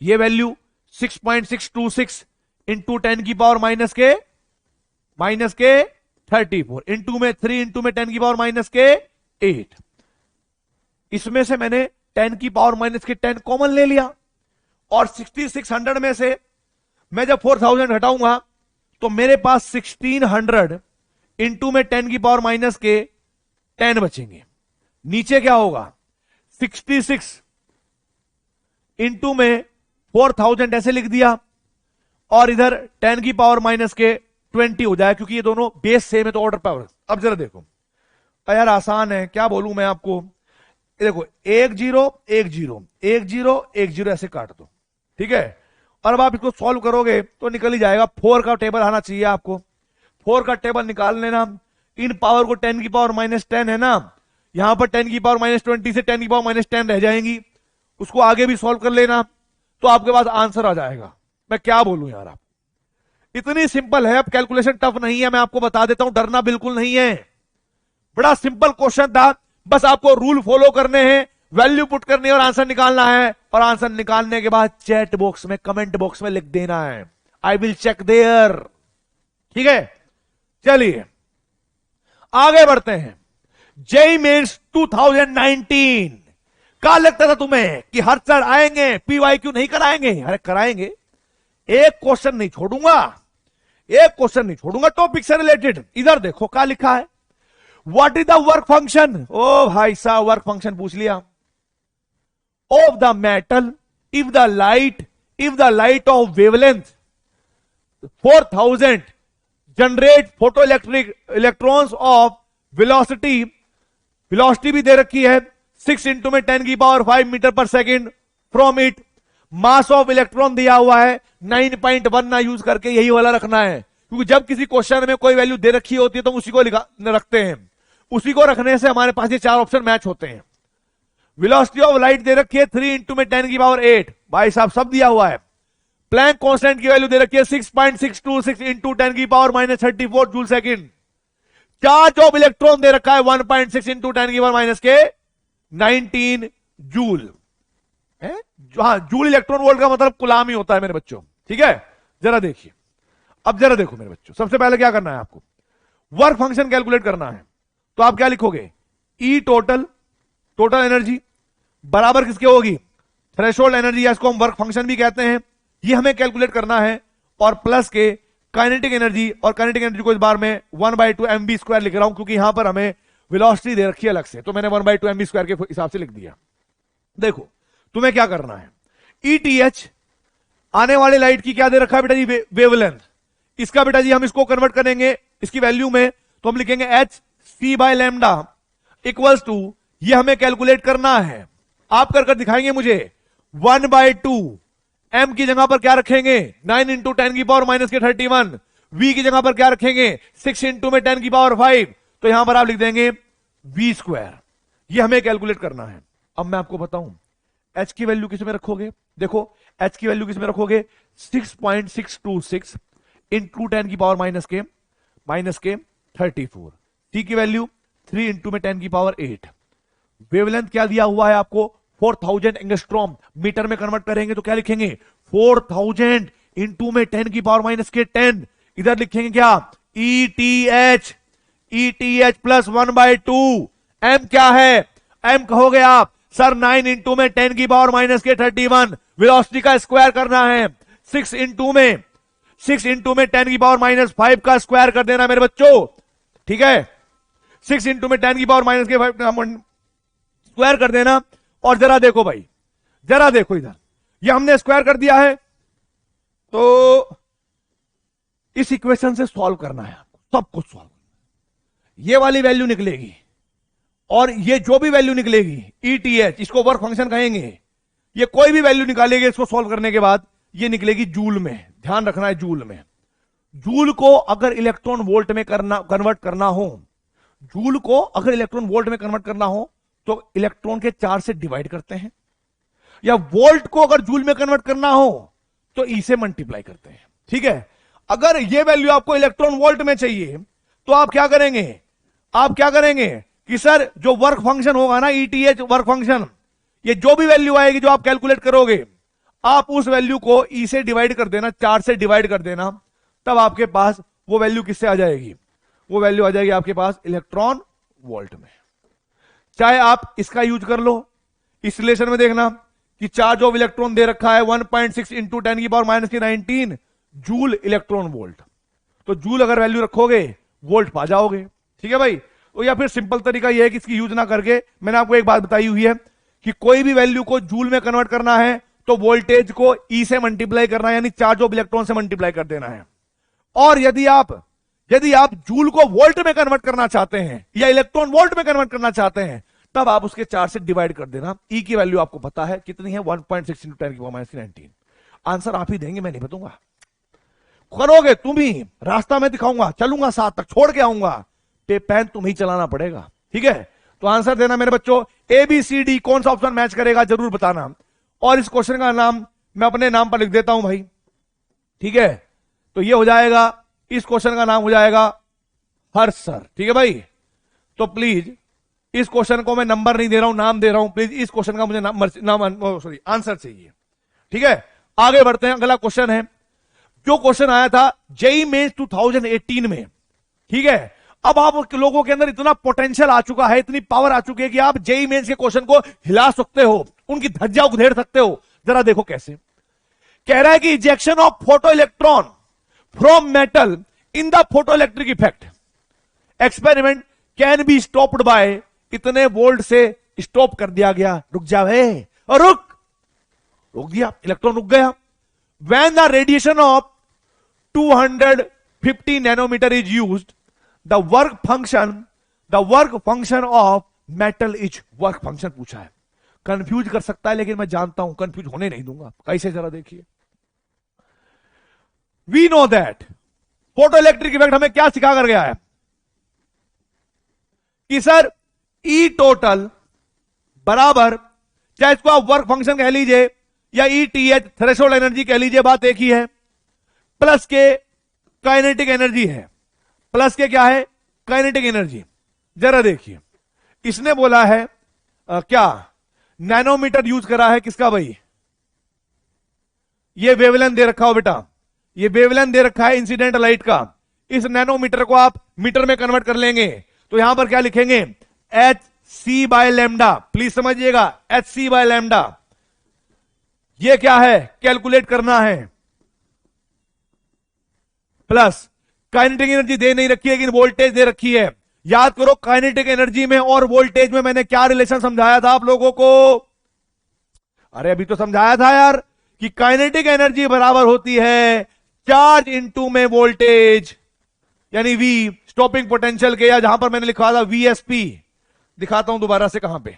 ये वैल्यू 6.626 इंटू 10 की पावर माइनस के 34 इंटू में 3 इंटू में 10 की पावर माइनस के 8, इसमें से मैंने 10 की पावर माइनस के 10 कॉमन ले लिया, और 6600 में से मैं जब 4000 हटाऊंगा तो मेरे पास 1600 इंटू में 10 की पावर माइनस के 10 बचेंगे। नीचे क्या होगा, 66 इंटू में 4000 ऐसे लिख दिया, और इधर 10 की पावर माइनस के 20 हो जाए, क्योंकि ये दोनों बेस सेम है तो ऑर्डर पावर। अब जरा देखो यार आसान है, क्या बोलूं मैं आपको, देखो 1 0 1 0 1 0 1 0 ऐसे काट दो, ठीक है। और अब आप इसको सॉल्व करोगे तो निकल ही जाएगा, 4 का टेबल आना चाहिए आपको, 4 का टेबल निकाल लेना, इन पावर को 10 की पावर माइनस 10 है ना, यहां पर 10 की पावर माइनस 20 से 10 की पावर माइनस 10 रह जाएंगी, उसको आगे भी सॉल्व कर लेना तो आपके पास आंसर आ जाएगा। मैं क्या बोलूं यार, आप इतनी सिंपल है, अब कैलकुलेशन टफ नहीं है, मैं आपको बता देता हूं, डरना बिल्कुल नहीं है, बड़ा सिंपल क्वेश्चन था, बस आपको रूल फॉलो करने हैं, वैल्यू पुट करनी है और आंसर निकालना है, और आंसर निकालने के बाद चैट बॉक्स में कमेंट बॉक्स में लिख देना है, आई विल चेक देयर, ठीक है। चलिए आगे बढ़ते हैं। जेईई मेंस 2019, क्या लगता था तुम्हें कि हर सर आएंगे पीवाईक्यू नहीं कराएंगे, अरे कराएंगे, एक क्वेश्चन नहीं छोड़ूंगा, एक क्वेश्चन नहीं छोड़ूंगा टॉपिक से रिलेटेड। इधर देखो क्या लिखा है, what is the work function, ओ भाई साहब वर्क फंक्शन पूछ लिया, of the metal if the light of wavelength 4000 generate photo electrons of velocity भी दे रखी है 6 इंटू में 10 की पावर 5 मीटर पर second from it, mass of electron दिया हुआ है 9.1 ना यूज करके, यही वाला रखना है, क्योंकि जब किसी क्वेश्चन में कोई वैल्यू दे रखी होती है तो उसी को रखते हैं, उसी को रखने से हमारे पास ये 4 ऑप्शन मैच होते हैं। वेलोसिटी ऑफ लाइट दे रखी है 3 इंटू में 10 की पावर 8, भाई साहब सब दिया हुआ है, प्लैंक कांस्टेंट की वैल्यू दे रखी है 6.626 इंटू 10 की power minus 34 joule second. Charge of electron दे रखा है 1.6 इंटू 10 की पावर माइनस के 19 जूल। हाँ, जूल इलेक्ट्रॉन वोल्ट का मतलब कुलाम ही होता है मेरे बच्चों, ठीक है। जरा देखिए, अब जरा देखो मेरे बच्चों, सबसे पहले क्या करना है आपको, वर्क फंक्शन कैलकुलेट करना है। तो आप क्या लिखोगे, ई टोटल, टोटल एनर्जी बराबर किसके होगी, थ्रेशोल्ड एनर्जी, या इसको हम वर्क फंक्शन भी कहते हैं, ये हमें कैलकुलेट करना है, और प्लस के काइनेटिक एनर्जी, और काइनेटिक एनर्जी को इस बार में 1/2 mv² लिख रहा हूं, क्योंकि यहां पर हमें वेलोसिटी दे रखी है अलग से, तो मैंने 1/2 mv² के हिसाब से लिख दिया। देखो तुम्हें क्या करना है, ETH आने वाली लाइट की क्या दे रखा है बेटा जी, वेवलेंथ। इसका बेटा जी हम इसको कन्वर्ट करेंगे इसकी वैल्यू में, तो हम लिखेंगे hc/λ इक्वल्स टू, ये हमें कैलकुलेट करना है, आप कर दिखाएंगे मुझे, 1/2 m की जगह पर क्या रखेंगे 9 इंटू 10 की पावर माइनस के 31, v की जगह पर क्या रखेंगे 6 इंटू में 10 की पावर 5, तो यहां पर आप लिख देंगे v²। ये हमें कैलकुलेट करना है। अब मैं आपको बताऊं h की वैल्यू किस में रखोगे, देखो h की वैल्यू किस में रखोगे 6.626 इंटू 10 की पावर माइनस के 34, t की वैल्यू 3 इंटू में 10 की पावर 8, वेवलेंथ क्या दिया हुआ है आपको 4000 एंगस्ट्रॉम, मीटर में कन्वर्ट करेंगे तो क्या लिखेंगे 4000 इंटू में 10 की पावर माइनस के 10, इधर लिखेंगे क्या ETH प्लस 1/2, m क्या है, m कहोगे आप सर 9 इंटू में 10 की पावर माइनस के 31, वेलोसिटी का स्क्वायर करना है, 6 इंटू में 10 की पावर माइनस 5 का स्क्वायर कर देना मेरे बच्चों, ठीक है, 6 इंटू में 10 की पावर माइनस के 5 स्क्वायर कर देना। और जरा देखो भाई, जरा देखो इधर, ये हमने स्क्वायर कर दिया है, तो इस इक्वेशन से सॉल्व करना है आपको, सब कुछ सॉल्व, ये वाली वैल्यू निकलेगी, और ये जो भी वैल्यू निकलेगी ETH, इसको वर्क फंक्शन कहेंगे, ये कोई भी वैल्यू निकालेंगे इसको सॉल्व करने के बाद, ये निकलेगी जूल में, ध्यान रखना है जूल में। जूल को अगर इलेक्ट्रॉन वोल्ट में कन्वर्ट करना हो, जूल को अगर इलेक्ट्रॉन वोल्ट में कन्वर्ट करना हो तो इलेक्ट्रॉन के चार्ज से डिवाइड करते हैं, या वोल्ट को अगर जूल में कन्वर्ट करना हो तो ई से मल्टीप्लाई करते हैं, ठीक है। अगर ये वैल्यू आपको इलेक्ट्रॉन वोल्ट में चाहिए तो आप क्या करेंगे कि सर जो वर्क फंक्शन होगा ना ETH वर्क फंक्शन, ये जो भी वैल्यू आएगी जो आप कैलकुलेट करोगे, आप उस वैल्यू को ई से डिवाइड कर देना, 4 से डिवाइड कर देना, तब आपके पास वो वैल्यू किससे आ जाएगी, वो वैल्यू आ जाएगी आपके पास इलेक्ट्रॉन वोल्ट में। चाहे आप इसका यूज कर लो, इस रिलेशन में देखना कि चार्ज ऑफ इलेक्ट्रॉन दे रखा है 1.6 इंटू 10 की पावर माइनस की 19 जूल इलेक्ट्रॉन वोल्ट, तो जूल अगर वैल्यू रखोगे वोल्ट पा जाओगे, ठीक है भाई। तो या फिर सिंपल तरीका यह है कि इसकी यूज ना करके, मैंने आपको एक बात बताई हुई है कि कोई भी वैल्यू को जूल में कन्वर्ट करना है तो वोल्टेज को ई से मल्टीप्लाई करना है, यानी चार्ज ऑफ इलेक्ट्रॉन से मल्टीप्लाई कर देना है। और यदि आप जूल को वोल्ट में कन्वर्ट करना चाहते हैं या इलेक्ट्रॉन वोल्ट में कन्वर्ट करना चाहते हैं, तब आप उसके 4 से डिवाइड कर देना। ई की वैल्यू आपको पता है कितनी है, 1.6 इंटू 10 की पावर माइनस 19। आंसर आप ही देंगे, मैं नहीं बताऊंगा, करोगे तुम ही, रास्ता मैं दिखाऊंगा, चलूंगा साथ तक, छोड़ के आऊंगा, पेन तुम ही चलाना पड़ेगा, ठीक है। तो आंसर देना मेरे बच्चों, ABCD कौन सा ऑप्शन मैच करेगा जरूर बताना। और इस क्वेश्चन का नाम मैं अपने नाम पर लिख देता हूं भाई, ठीक है। तो ये हो जाएगा, इस क्वेश्चन का नाम हो जाएगा हर्ष सर, ठीक है भाई। तो प्लीज इस क्वेश्चन को मैं नंबर नहीं दे रहा हूं, नाम दे रहा हूं, प्लीज इस क्वेश्चन का मुझे आंसर चाहिए, ठीक है। आगे बढ़ते हैं, अगला क्वेश्चन है, जो क्वेश्चन आया था जेईई मेंस 2018 में, ठीक है। अब आप लोगों के अंदर इतना पोटेंशियल आ चुका है, इतनी पावर आ चुकी है कि आप जेईई मेंस के क्वेश्चन को हिला सकते हो, उनकी धज्जियां उधेड़ सकते हो। जरा देखो कैसे कह रहा है कि ejection of photo electron from metal in the photo electric effect experiment can be stopped bye, इतने वोल्ट से स्टॉप कर दिया गया, रुक जा भाई, और रुक दिया, इलेक्ट्रॉन रुक गया। When the radiation of 250 nanometre is used, the work function of metal is, work function पूछा है, कंफ्यूज कर सकता है, लेकिन मैं जानता हूं कंफ्यूज होने नहीं दूंगा। कैसे, जरा देखिए, we know that photo electric effect हमें क्या सिखा कर गया है कि सर ई टोटल बराबर, चाहे इसको आप वर्क फंक्शन कह लीजिए या ईटीएच थ्रेशोल्ड एनर्जी कह लीजिए, बात एक ही है। प्लस के काइनेटिक एनर्जी है, प्लस के क्या है, काइनेटिक एनर्जी। जरा देखिए, इसने बोला है क्या नैनोमीटर यूज करा है, किसका भाई, ये वेवलेंथ दे रखा हो बेटा, ये वेवलेंथ दे रखा है इंसिडेंट लाइट का। इस नैनोमीटर को आप मीटर में कन्वर्ट कर लेंगे तो यहां पर क्या लिखेंगे, H C by lambda. Please समझिएगा, एच सी बाय लैम्डा। ये क्या है, कैलकुलेट करना है। प्लस काइनेटिक एनर्जी दे नहीं रखी है लेकिन वोल्टेज दे रखी है। याद करो काइनेटिक एनर्जी में और वोल्टेज में मैंने क्या रिलेशन समझाया था आप लोगों को, अरे अभी तो समझाया था यार कि काइनेटिक एनर्जी बराबर होती है चार्ज इनटू में वोल्टेज, यानी वी स्टॉपिंग पोटेंशियल के, या जहां पर मैंने लिखा था वीएसपी। दिखाता हूं दोबारा से, कहां पे,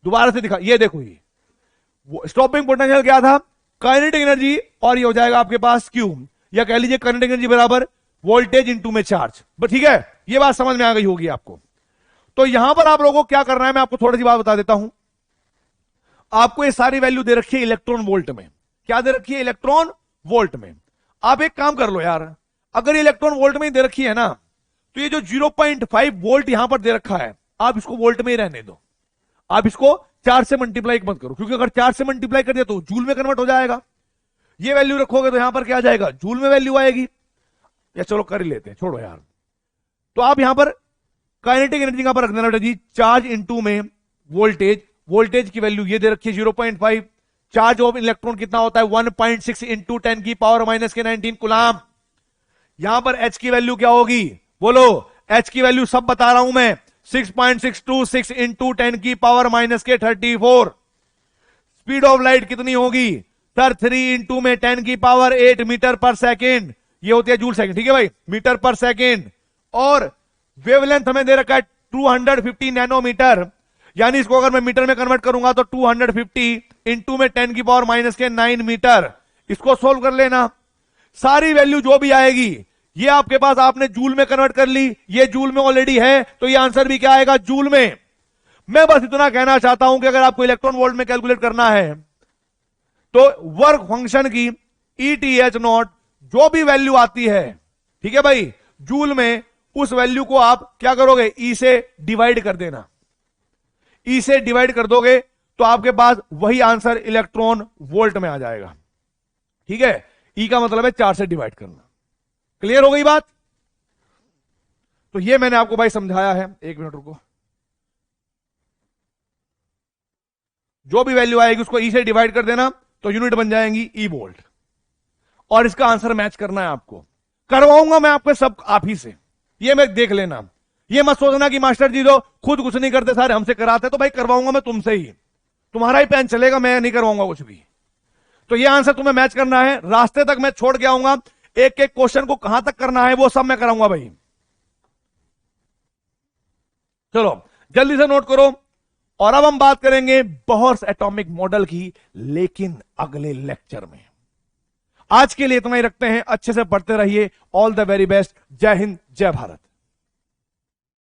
दोबारा से दिखा, ये देखो, ये स्टॉपिंग पोटेंशियल क्या था, काइनेटिक एनर्जी, और ये हो जाएगा आपके पास क्यू, या कह लीजिए काइनेटिक एनर्जी बराबर वोल्टेज इनटू में चार्ज। बस ठीक है, ये बात समझ में आ गई होगी आपको। तो यहां पर आप लोगों को क्या करना है, मैं आपको थोड़ी सी बात बता देता हूं। आपको ये सारी वैल्यू दे रखी है इलेक्ट्रॉन वोल्ट में। क्या दे रखी है, इलेक्ट्रॉन वोल्ट में। आप एक काम कर लो यार, अगर इलेक्ट्रॉन वोल्ट में दे रखी है ना, तो ये जो 0.5 वोल्ट यहां पर दे रखा है, आप इसको वोल्ट में ही रहने दो। आप इसको 4 से मल्टीप्लाई मत करो, क्योंकि अगर 4 से मल्टीप्लाई कर दिया तो जूल में कन्वर्ट हो जाएगा। ये वैल्यू रखोगे तो यहां पर क्या आ जाएगा, जूल में वैल्यू आएगी। या चलो कर ही लेते हैं, छोड़ो यार। तो आप यहां पर काइनेटिक एनर्जी यहां पर रख देना जी, चार्ज इनटू में वोल्टेज। वोल्टेज की वैल्यू ये दे रखी है 0.5। चार्ज ऑफ इलेक्ट्रॉन कितना होता है, 1.6 इंटू 10 की पावर माइनस के 19 कूलम। यहां पर एच की वैल्यू क्या होगी, बोलो, एच की वैल्यू सब बता रहा हूं मैं, 6.626 इंटू 10 की पावर माइनस के 34। स्पीड ऑफ लाइट कितनी होगी सर, 3 इंटू में 10 की पावर 8 मीटर पर सेकेंड, ये होती है जूल सेकेंड, ठीक है भाई, मीटर पर सेकेंड। और वेवलेंथ हमें दे रखा है 250 नैनोमीटर, यानी इसको अगर मैं मीटर में कन्वर्ट करूंगा तो 250 इंटू में 10 की पावर माइनस के 9 मीटर। इसको सोल्व कर लेना, सारी वैल्यू जो भी आएगी ये आपके पास, आपने जूल में कन्वर्ट कर ली, ये जूल में ऑलरेडी है, तो ये आंसर भी क्या आएगा, जूल में। मैं बस इतना कहना चाहता हूं कि अगर आपको इलेक्ट्रॉन वोल्ट में कैलकुलेट करना है तो वर्क फंक्शन की ईटीएच नॉट जो भी वैल्यू आती है, ठीक है भाई, जूल में, उस वैल्यू को आप क्या करोगे, ई से डिवाइड कर देना। ई से डिवाइड कर दोगे तो आपके पास वही आंसर इलेक्ट्रॉन वोल्ट में आ जाएगा। ठीक है, ई का मतलब है 4 से डिवाइड करना। क्लियर हो गई बात। तो ये मैंने आपको भाई समझाया है। एक मिनट रुको, जो भी वैल्यू आएगी उसको ई से डिवाइड कर देना तो यूनिट बन जाएंगी ई वोल्ट, और इसका आंसर मैच करना है आपको। करवाऊंगा मैं आपके सब आप ही से, ये मैं देख लेना। ये मत सोचना कि मास्टर जी तो खुद कुछ नहीं करते, सारे हमसे कराते, तो भाई करवाऊंगा मैं तुमसे ही, तुम्हारा ही पेन चलेगा, मैं नहीं करवाऊंगा कुछ भी। तो ये आंसर तुम्हें मैच करना है, रास्ते तक मैं छोड़ के आऊंगा, एक एक क्वेश्चन को कहां तक करना है वो सब मैं कराऊंगा भाई। चलो जल्दी से नोट करो। और अब हम बात करेंगे बोहर्स एटॉमिक मॉडल की, लेकिन अगले लेक्चर में। आज के लिए इतना ही रखते हैं, अच्छे से पढ़ते रहिए। All the very best. जय हिंद, जय भारत।